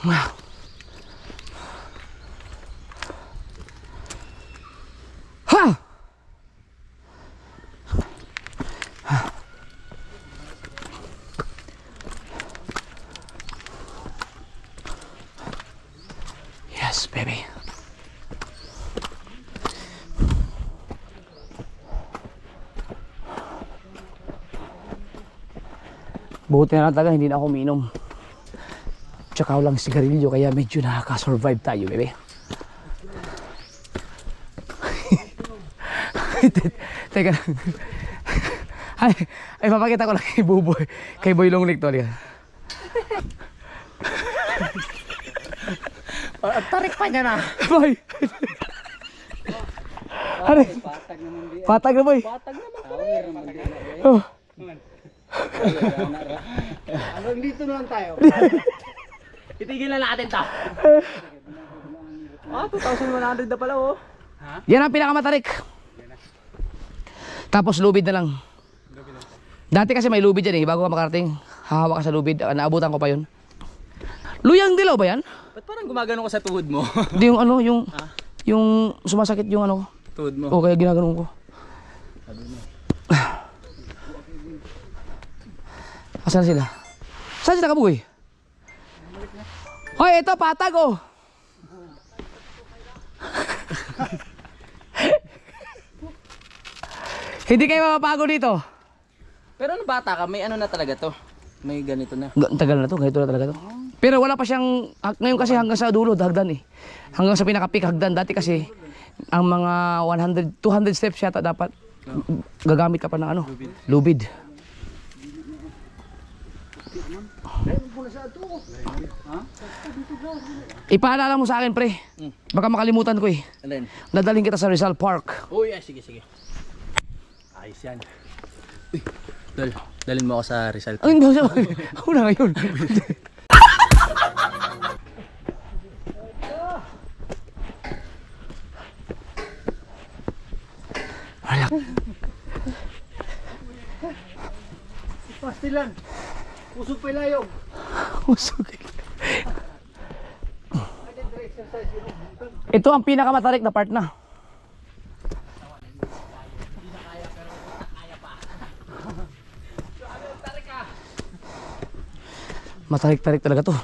Wow. Ha! Yes, baby. Buti na lang talaga hindi na ako uminom. Tsaka lang sigarilyo kaya medyo nakaka-survive tayo, baby. Teka lang. Ay, papakita ko lang kay Buboy. Kay Boy Longnik to. Tarik pa niya na. Boy! Ano? Patag na, boy. Patag naman. Oh. Hanggang dito na lang tayo. Itigil na natin ta. 2,100 na pala oh. Yan ang pinakamatarik. Tapos lubid na lang. Dati kasi may lubid yan eh. Bago ka makarating, hahawa ka sa lubid. Naabutan ko pa yun. Luyang dilaw ba yan? Ba't parang gumagano ka sa tuhod mo? Hindi yung ano, yung sumasakit yung ano. Tuhod mo. O kaya ginaganon ko. Asan na sila? Saan sila kabugoy? Hoy, ito patag oh. Hindi kayo mapapago dito. Pero nung bata ka, may ano na talaga to. May ganito na. Tagal na to, ganito na talaga to. Pero wala pa siyang, ngayon kasi hanggang sa dulo, hagdan eh. Hanggang sa pinaka-peak hagdan. Dati kasi, ang mga 100, 200 steps yata dapat gagamit ka pa ng ano, lubid. Ipaalala mo sa akin pre. Baka makalimutan ko eh. And then, Dadalhin kita sa Rizal Park. oh yeah, sige. Ayos yan. Uy, dalhin mo ako sa Rizal. Ay, hindi ako na ngayon. Pastilan. Pusog pa ilayong. Usog. Ito ang pinakamatarik na part na. Matarik-tarik talaga to.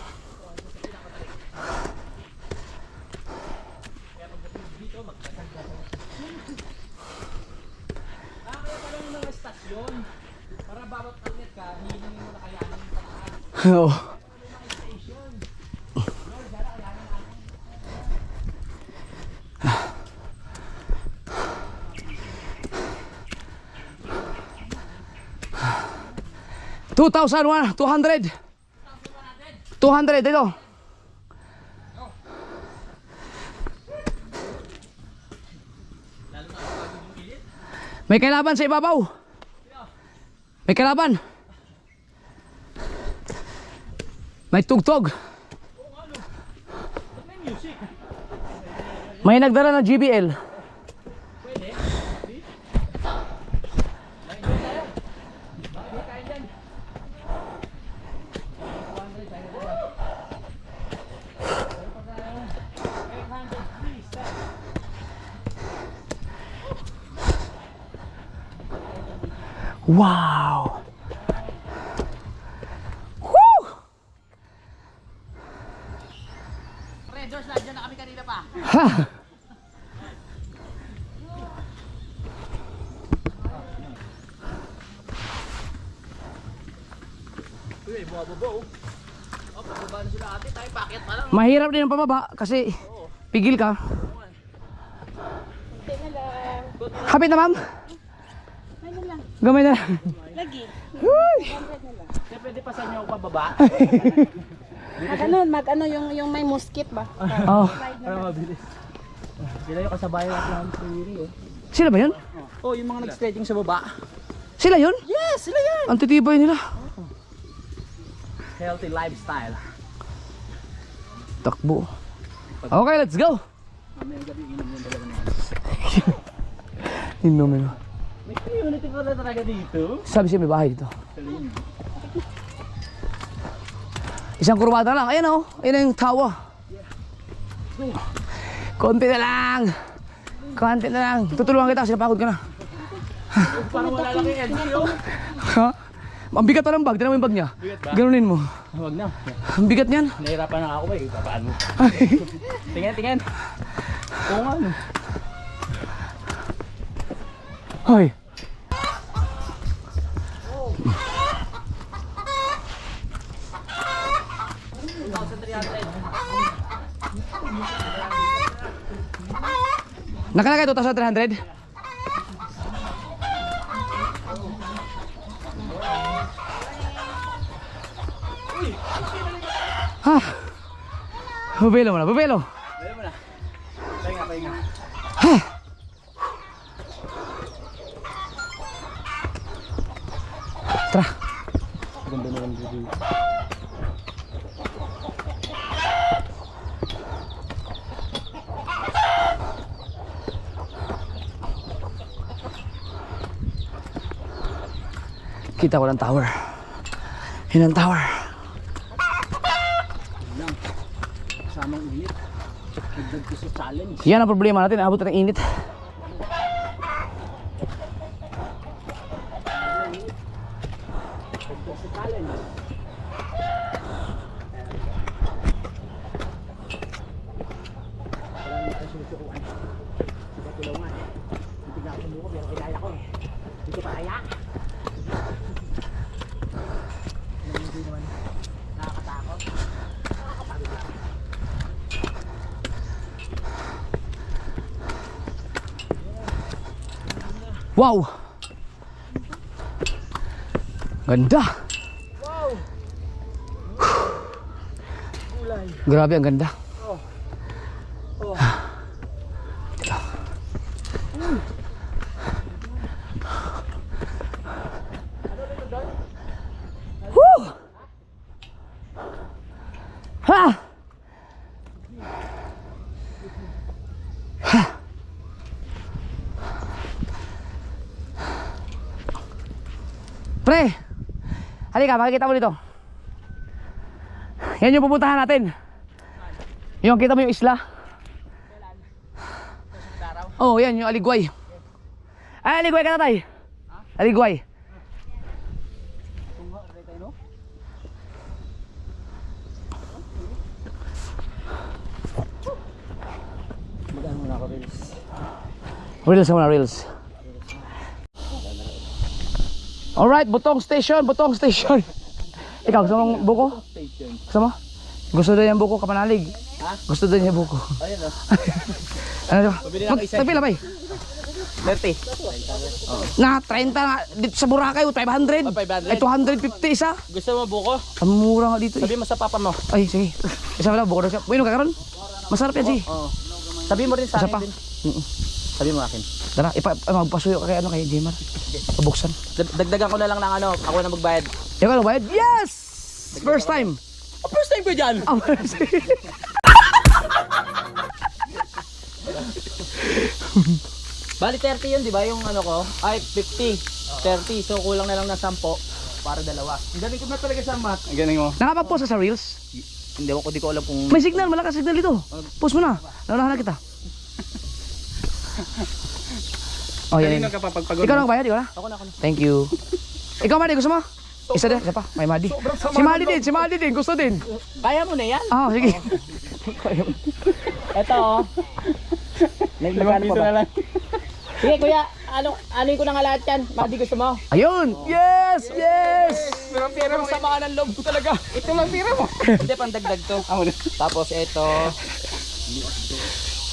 Oo. $2,100. 200 ito. May kalaban sa ibabaw. May kalaban. May tugtog. May nagdala ng GBL. Wow! Woo! Pre, George, nandiyan na kami kanina pa. Ha! Uy, bumababa oh. Oh, pababa na sila ate, tayo packet pa lang. Mahirap din ang pababa kasi pigil ka. Hapit na ma'am? Gamay na lang. Lagi. Kaya pwede pa sa inyo ako pababa? Mag-ano yung may muskit ba? Oh. Para mabilis. Sila yung kasabayan natin sa Wiri oh. Sila ba yun? Oh, yung mga nag-stretching sa baba. Sila yun? Yes, sila yan! Ang titibay nila. Healthy lifestyle. Takbo. Okay, let's go. Inom yun. May community ko na talaga dito. Sabi siya may bahay dito. Isang kurmada lang. Ayan oh. Ayan na yung tawa. Konti na lang. Konti na lang. Tutulungan kita. Sinapagod ka na. Parang wala lang yung energy oh. Ha? Ang bigat pa ng bag. Tignan mo yung bag niya. Ganunin mo. Huwag na. Ang bigat niyan. Nahirapan na ako eh. Paano? Tingin. Oo nga no. Hoy. Nakalagay 2,300? Ha? Bubelo mo na, bubelo. Pahinga. Ha? Tara. Ganda na lang dito. Kita ko ng tower. Yun ang tower. Kasamang init. Dagdag ko sa challenge. Yan ang problema natin, abot ng init. Wow! Ganda! Wow! Grabe, ang ganda. Woo! Ha! Pre, halika, makikita mo dito. Yan yung pupuntahan natin. Yung kita mo yung isla. Oh, yan yung Aligway. Ay, Aligway ka na tay. Aligway. Reels muna, reels. Alright, Butong Station, Butong Station. Ikaw, gusto mong buko? Gusto mo? Gusto din yung buko, kapanalig. Ha? Gusto din yung buko. Ayun o. Ano ba? Pabili na ako isa. Tagpila ba eh? 30. Na, 30 na. Dito sa Boracay, 500. Oh, 500. Ay, 250 isa. Gusto mo buko? Ang mura nga dito eh. Sabi mo sa papa mo. Ay, sige. Isa pala, buko na siya. Uy, ka karon? Masarap yan, sige. Oo. Sabi mo rin sa Isa akin pa. din. Sabi mo akin. Tara, magpasuyo ka kay ano, kay Jmar. Pabuksan. Dagdagan ko na lang ng ano, ako na magbayad. Ikaw na bayad? Yes! First time. Oh, first time ko dyan! Oh, Bali 30 yun, di ba? Yung ano ko? Ay, 50. 30. So kulang na lang ng 10 para dalawa. Ang galing ko na talaga sa math. Ang galing mo. nakapag-post ka sa Reels? Hindi ko, di ko alam kung... May signal, malakas signal dito. Post mo na. Naunahan na kita. Oh, yan. ka pa pagpagod? Ikaw na bayad, ikaw na? Ako na. Thank you. Ikaw, Madi, gusto mo? Isa din, isa pa. May Madi. Si Madi din, gusto din. Kaya mo na yan? Ah, sige. Ito oh. Naglagaan pa ba? Sige kuya, anuin ko na nga lahat yan. Madi gusto mo? Ayun! Yes! Yes! Pero pera mo sama ka ng loob talaga. Ito lang pera mo. Hindi, pandagdag to. Tapos ito.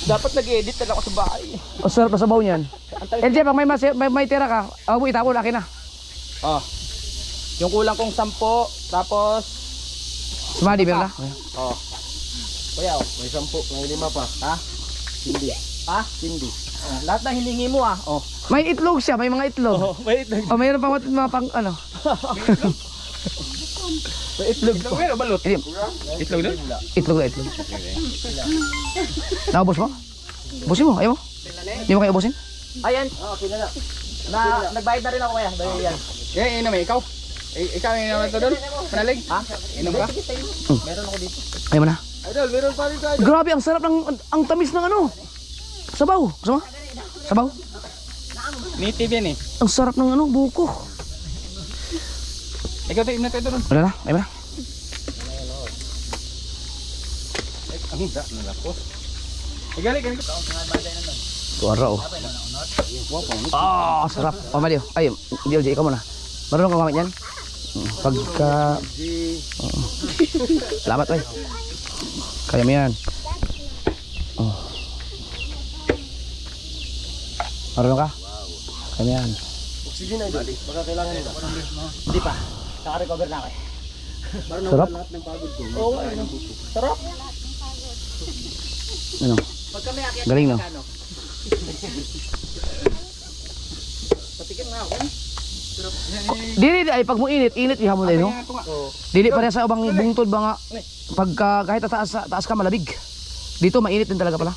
Dapat nag-edit na lang ako sa bahay. Ang sarap na sabaw niyan. LJ, pag may tira ka, itapon, akin na. Oh. Yung kulang kong 10, tapos... Si Madi, meron na? Oh. Kuya, oh. May 10, may 5 pa. Ha? Hindi. Ha? Hindi. Oh, lahat ng hilingi mo ah. Oh. May itlog siya, may mga itlog. Oh, wait. Oh, mayroon pang mga pang ano. May itlog. Pero balot. Hindi, Itlog doon? itlog na itlog. Naubos mo? Busin mo, ayaw mo? Hindi mo kayo ubusin? Ayan. Okay na. Nagbayad na rin ako kaya. Dahil yan. Eh, inom eh, ikaw. Ikaw inom ito doon? Panalig? Ha? Inom ka? Meron ako dito. Ayaw mo na. Idol, meron pa rin tayo. Grabe, ang sarap ng, ang tamis ng ano. Sabaw. Gusto mo? Sabaw? Native yan eh. Ang sarap ng ano, buko. Ikaw tayo na tayo doon. Wala na, ayaw mo na. Ang handa, nalapos. Igali. Tuwara oh. Ah, sarap. Oh, Mario. Ay, DJ, ikaw muna. Marunong ka gamit yan? Pagka... Oo. Salamat, ay. Kaya mo yan. Oh. Marunong ka? Kaya mo yan. Oxygen idol. Baka kailangan nila. Hindi pa. Naka-recover na ako eh. Sarap? Oo, ano. Sarap. Ano? Pagka may akyat, Galing, no? Patikin nga ako. Dili ay pag mo init ihamo din no. Dili pa sa ubang bungtod ba nga pagka kahit taas ka malamig. Dito mainit din talaga pala.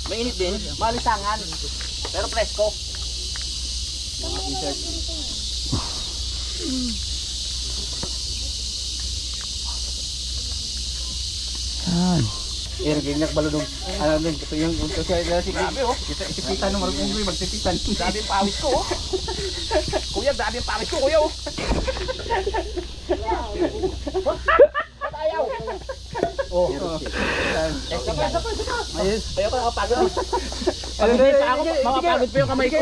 Mainit din. Malisangan. Pero presko. Yan. Ganyan baludong. Ano din, ito yung kasi si Grabe oh. Isipitan ng marunong magsipitan. Grabe yung pawis ko oh. Kuya, grabe yung pawis ko kuya oh. Ba't ayaw? Oh. Ayaw ka nakapagod. Pag hindi pa ako, makapagod pa yung kamay ko.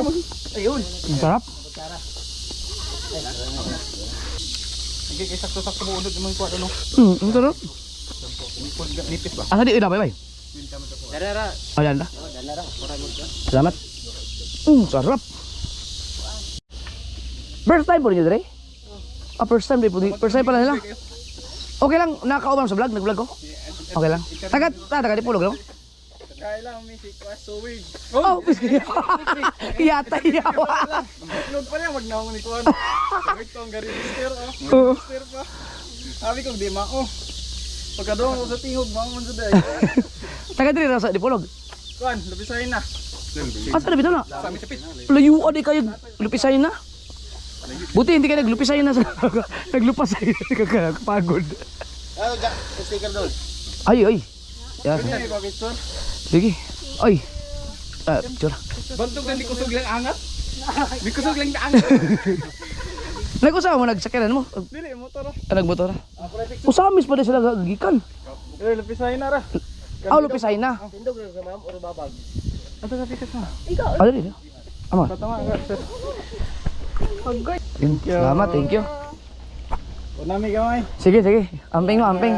Ayun. Ang sarap. Sige, sakto-sakto mo ulod yung mga kuwan ano. Ang sarap. Nipis ba? Asa di ina bay. Darara. Ayan na. Salamat. Sarap. First time po ninyo dire? First time din po. First time pala nila. Okay lang, nakakauban sa vlog, nag-vlog ko. Okay lang. Taga di pulog lang. Kaya lang, music was so weird. Oh, yata yawa. Inog pa rin, magnaong ni Kuan. Sabi ko, ang gari-lister Oo. Lister pa. Sabi ko, di mao. Pagkadong ako sa tingog, bangon sa day. Taga diri ra sa di pulog. Kuan, labisahin na. Asa na bitaw na? Sa amin sapit. Layuan di kayo lupisayin na. Buti hindi ka naglupisayin na sa naglupasayin ka pagod. Sticker doon. Ay. Yes. Hindi, bakit sir? Sige. Ay. Picture. Bantog na di kusog lang angat. Di kusog lang na angat. Nag-usawa mo nagsakyanan mo. Dili, motor. Nagmotor. Usamis pa din sila gagikan. Lapisahin na ra. Lupisayin na. Tindog lang sa ma'am, oro babag. Ato sa ticket na. Ano din? Ama. Tama nga, sir. Salamat, thank you. Unami gamay. Sige. Amping mo, amping.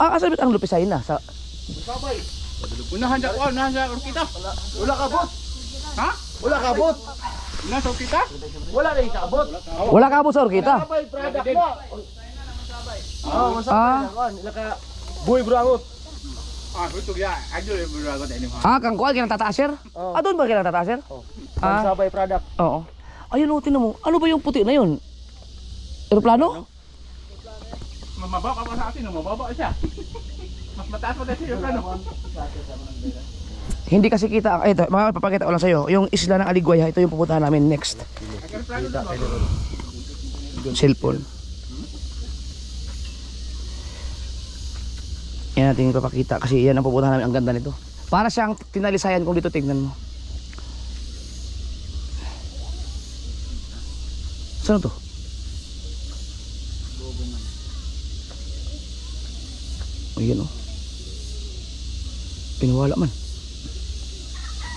Asal ang lupisayin na sa Unahan siya ko, unahan siya kita. Wala ka bot. Ha? Wala ka bot. Unahan siya kita? Wala rin ka bot. wala ka abot sa orkita. Sabay product mo. Ah, Ila ka buhay brangot. Gusto ya. Ayo yung burago tayo mo. kang kuha kinang tataasir? Doon ba kinang tataasir? Sabay product. Oo. Ayun o, tinan mo. Ano ba yung puti na yun? Aeroplano? Mababa pa sa atin, mababa siya. Mas mataas pa tayo siya ano. Hindi kasi kita. Ito, papakita ko lang sa'yo. Yung isla ng Aligwaya, ito yung pupuntahan namin next. Cellphone. Yan natin papakita kasi yan ang pupuntahan namin. Ang ganda nito. Para siyang tinalisayan kung dito tignan mo. Saan to? Ayan o. Pinawala man.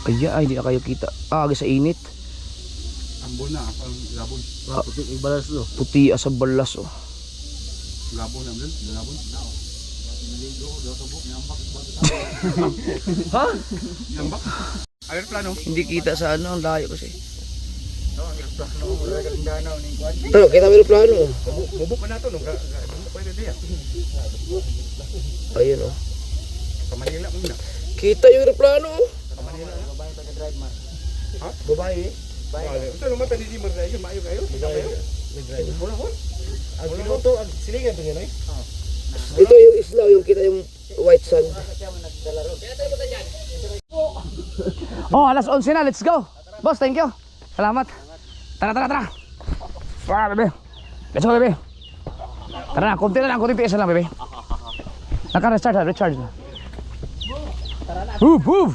Kaya ay di na kayo kita. Sa init. Ambon na, ang labon. Puti ibalas do. Puti sa balas o. Labon na, labon. Ha? Yambak. Aeroplano. Hindi kita sa ano, ang layo kasi. Ano, kita may plano. Bubuk pa na to, no? Bubuk pa rin diya. Ayun o. Pamanila mo na. Kita yung aeroplano. Babae taga-drive man. Ha? Babae. Ito naman tani di maraya, maayo kayo. Nag-drive. Wala ko. Ang piloto, ang silingan to niya, Ito yung isla, yung kita yung white sand. Oh, alas 11 na, let's go. Boss, thank you. Salamat. Tara. Bebe. Let's go, bebe. Tara na, konti na lang, konti tiis na lang, bebe. Recharge na. Move.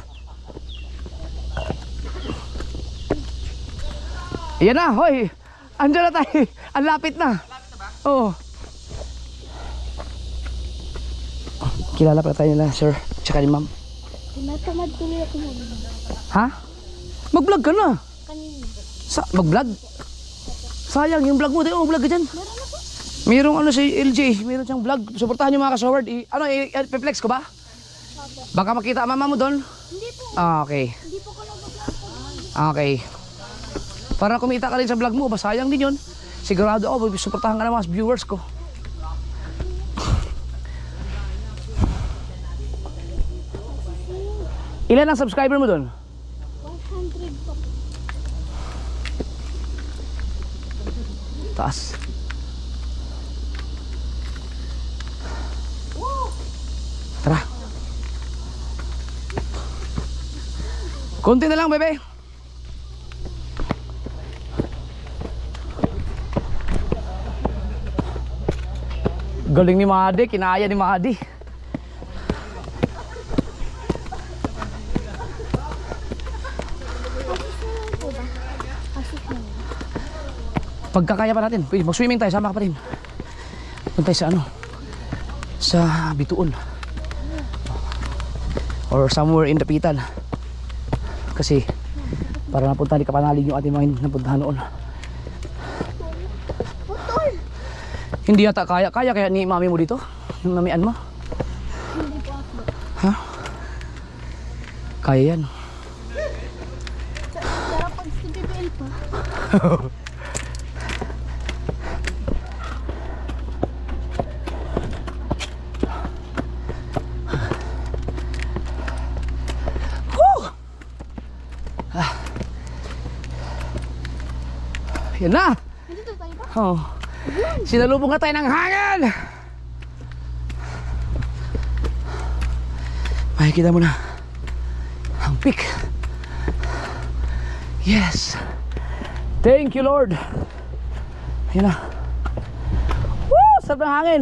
Yan na, hoy. Andiyan na tayo. Ang lapit na. Oo. Kilala pa tayo nila, sir. Tsaka ni ma'am. Tinatamad tuloy ako mo. Ha? Mag-vlog ka na. Kanina. Mag-vlog? Sayang yung vlog mo. Tayo mag-vlog ka dyan. Mayroong ano si LJ. Mayroong siyang vlog. Suportahan nyo mga kasaward. I-flex ko ba? Baka makita ang mama mo doon. Hindi po. Okay. Hindi po ko nag-vlog. Okay. Para kumita ka rin sa vlog mo. Ba sayang din yun. Sigurado ako. Suportahan ka ng mga viewers ko. Ilan ang subscriber mo doon? 100 po. Taas. Tara. Konti na lang, bebe. Galing ni Madi, kinaya ni Madi. Pagkakaya pa natin, pwede mag-swimming tayo, sama ka pa rin. Punta tayo sa ano? Sa Bituon. Or somewhere in Dapitan. Kasi para napunta ni Kapanalig yung ating mga napuntahan noon. Hindi yata kaya ni mami mo dito? Yung mamian mo? Hindi po ako. Ha? Kaya yan. Pero pag sa BBL po, Yan na! nandito tayo ba? Oh. Sinalubong na tayo ng hangin! Makikita mo na ang peak. Yes! Thank you, Lord! Yan na. Woo! Sarap ng hangin!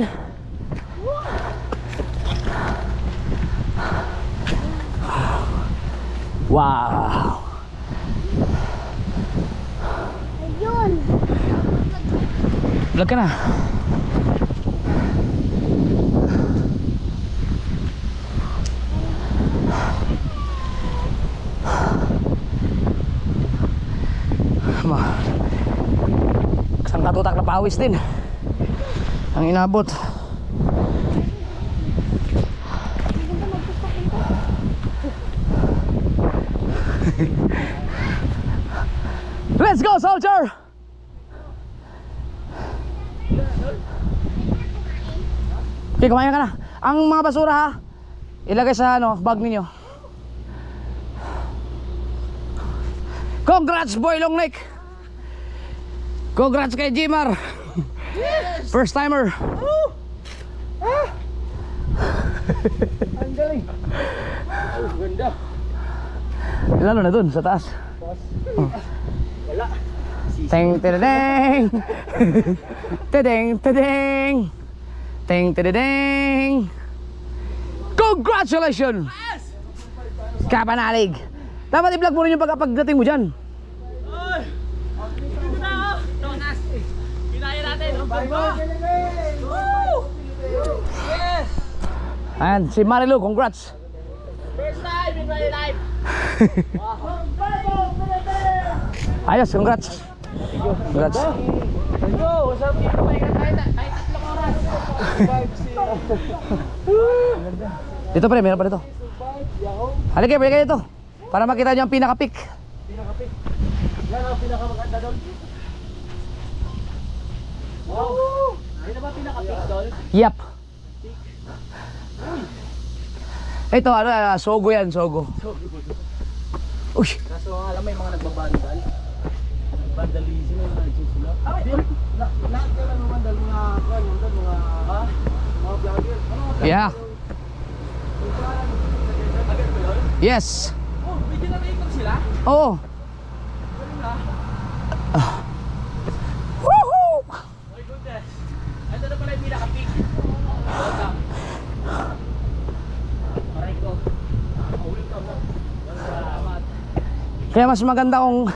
Wow! Ayun! Vlog ka na. Isang katutak na pawis din ang inabot. Let's go, soldier! Okay, kumain ka na. Ang mga basura ha, ilagay sa ano, bag ninyo. Congrats, boy Long Neck! Congrats kay Jimar! First timer! Ang galing. Ganda. Lalo na dun, sa taas. Oh. Wala. Teng tedeng! Tedeng tedeng! Teng tedeng! Congratulations! Kapanalig! Dapat i-vlog mo rin yung pagdating mo dyan. Ayan, si Marilu, congrats! First time in my life. Ayos, congrats! Congrats! Dito pre, meron pa dito. Halika, balik kayo dito. Para makita nyo ang pinaka-peak. Pinaka-peak. Yan ang pinakamaganda doon. Wow! Ayun na ba pinaka-peak doon? Yep. Ito, ano, sogo yan, sogo. Uy! Kaso alam mo yung mga nagbabandal. Vandalism yung mga nagsusula. Lahat ka lang naman dahil mga vlogger. Yeah. Yes. Oh, may generator sila? Oo. Woohoo! My goodness. Ito na pala yung pinaka-peak. Welcome. Aray ko. Salamat. Kaya mas maganda kung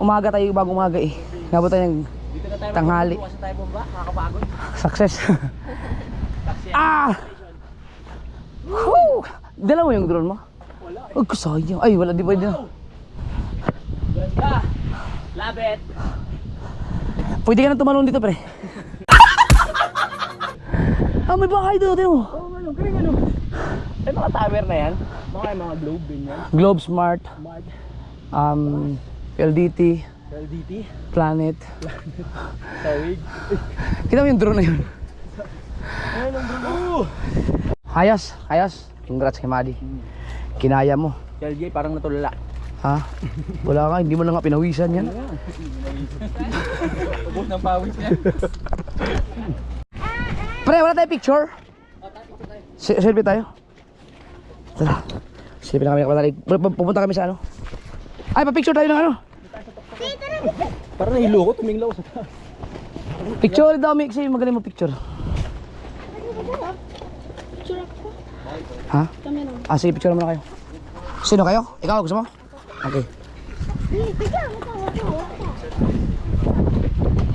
umaga tayo bago umaga eh. Nabot tayo ng Dito na tayo tanghali. magbubukas na tayo bomba. Nakakapagod. Success. Ah! Woo! Dala mo yung drone mo? Wala. Huwag ko sayang. Ay, wala, di ba dyan? Ganda. Love it. Pwede ka na tumalon dito, pre. Ah, may bahay doon, tingnan mo. Oh, ano, galing ano. Ay, mga tower na yan. Mga globe din yan. Globe Smart, Smart. LDT, LDT. Planet. Tawig. Kita mo yung drone na yun. Ayun ang drone. Ayos, ayos. Congrats kay Madi. Kinaya mo. Si LJ parang natulala. Ha? Wala ka, hindi mo na nga pinawisan yan. Ubos ng pawis niya. Pre, wala tayo picture? Selfie tayo? Tara. Selfie na kami nakapatalig. Pupunta kami sa ano? Ay, pa-picture tayo ng ano? Parang nahilo ko, tuminglaw sa taas. Picture daw, Mixie. Magaling mo picture. Picture ako. Ha? Kami lang. Ah, sige, picture muna kayo. Sino kayo? Ikaw, gusto mo? Okay. Teka, wata.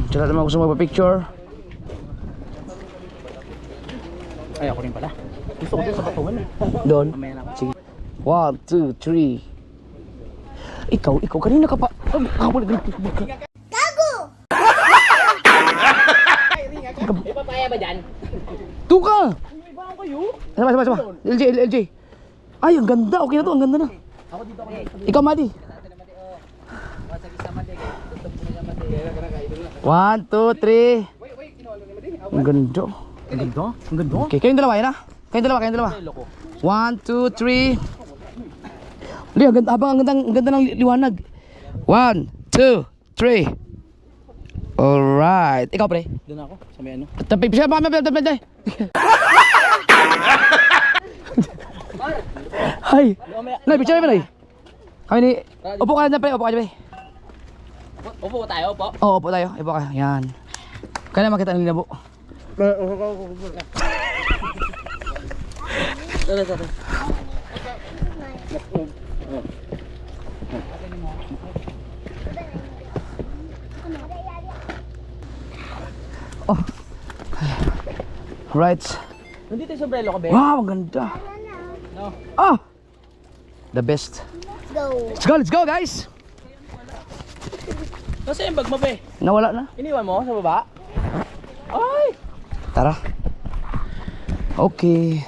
Sila naman gusto mo pa-picture. Ay, ako rin pala. Gusto ko doon sa batawan eh. Doon. Mamaya na ako. Sige. 1, 2, 3. Ikaw, kanina ka pa. Kapag Ipapaya ba dyan? Tuka! Sama. LJ. Ay, ang ganda. Okay na to, ang ganda na. Ikaw, Madi. 1, 2, 3. Ang ganda. Ang ganda? Ang ganda? Okay, kayong dalawa, yan ah. Kayong dalawa. 1, 2, 3. Hindi, ang ganda ng liwanag. 1, 2, 3. Alright. Ikaw, pre. Doon ako, sa may ano. Tapi, pisa pa kami. Hay. Nay, picture mo, Nay. Kami ni... Upo ka na, pre. Upo. Upo tayo, upo. Oo, upo tayo. Upo ka. Yan. Kaya na makita nila, bu. Oh. Right. Nandito yung sombrero ko, be. Wow, ang ganda. No. Oh. The best. Go. Let's go, guys. Nasa yung bag mo, be? Nawala na. Iniwan mo sa baba? Ay! Tara. Okay.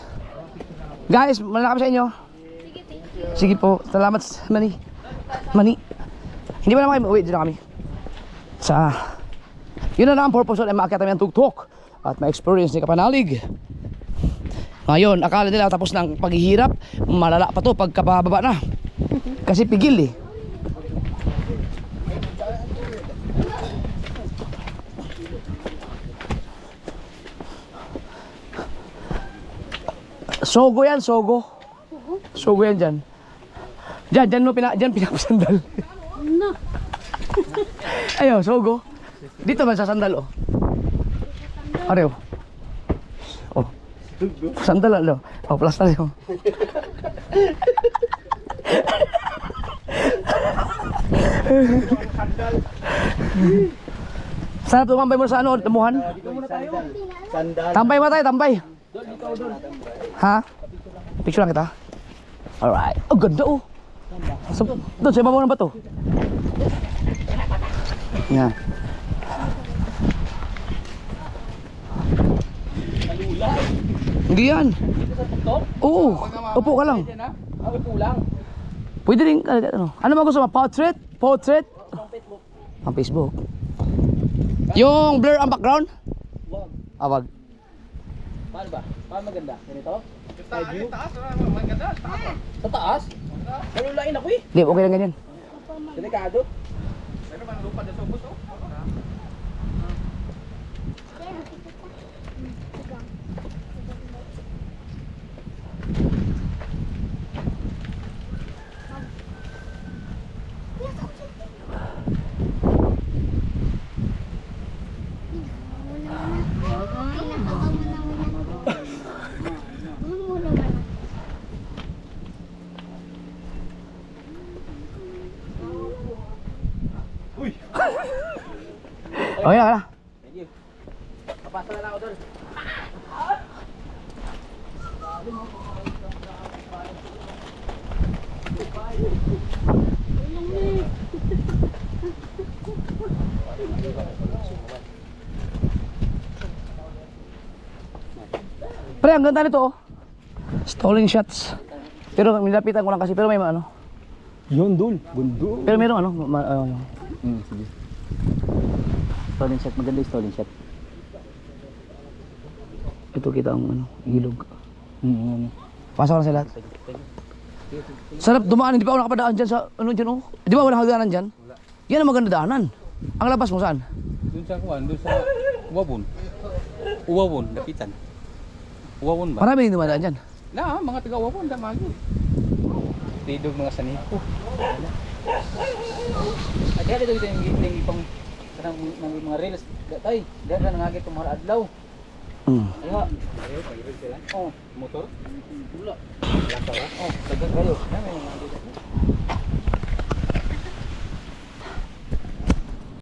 Guys, malala kami sa inyo. Sige po. Salamat, Mani. Hindi ba naman kayo uuwi? Dito na kami. Yun na lang ang purpose ay maakyat kami ang tugtok at ma-experience ni Kapanalig. Ngayon, akala nila tapos ng paghihirap, malala pa to pagkababa na. Kasi pigil eh. Sogo yan, sogo. Sogo yan dyan. Dyan pinapasandal. No. Ayaw, sogo. Dito man sa sandal, oh. Areo. Oh. Sandal, ano? Oh, plastar yun. Sana tumambay mo sa ano, damuhan? Tambay mo tayo, tambay. Ha? Picture lang kita. Alright. Oh, ganda oh. Doon, sa ibabaw ng bato. Yan. Hindi yan. Oo. Upo ka lang. Upo lang. Pwede rin, ano ba gusto mo? Portrait? Ang Facebook. Yung blur ang background? Wag. Paano ba? Paano maganda? Ganito? Side view? Maganda. Sa taas? Malulain ako eh. Hindi, okay lang ganyan. Delikado. Okay na. Thank you. Papasa na ako doon. Pre, ang ganda nito oh. Stolen shots. Pero nilapitan ko lang kasi, pero may ano. Yun, dul. Gundo. Pero meron ano. Sige. Stolen shot. Maganda yung stolen shot. Ito kita ang ano, ilog. Ano. Pasok na sila. Sarap dumaan, hindi pa ako nakapadaan dyan sa, ano dyan oh. Di ba walang hagdanan dyan? Yan ang maganda daanan. Ang labas mo saan? Doon sa kuwan, doon sa Uwabon. Uwabon, dapitan. Uwabon ba? Marami din dumadaan dyan. Na, mga taga Uwabon, damagi. Tidog mga saniko. At dito yung ipang mga reels. Tay, dito na nangagit itong mga adlaw. Kaya, Motor? wala. Oh, dagat kayo. May mga dito.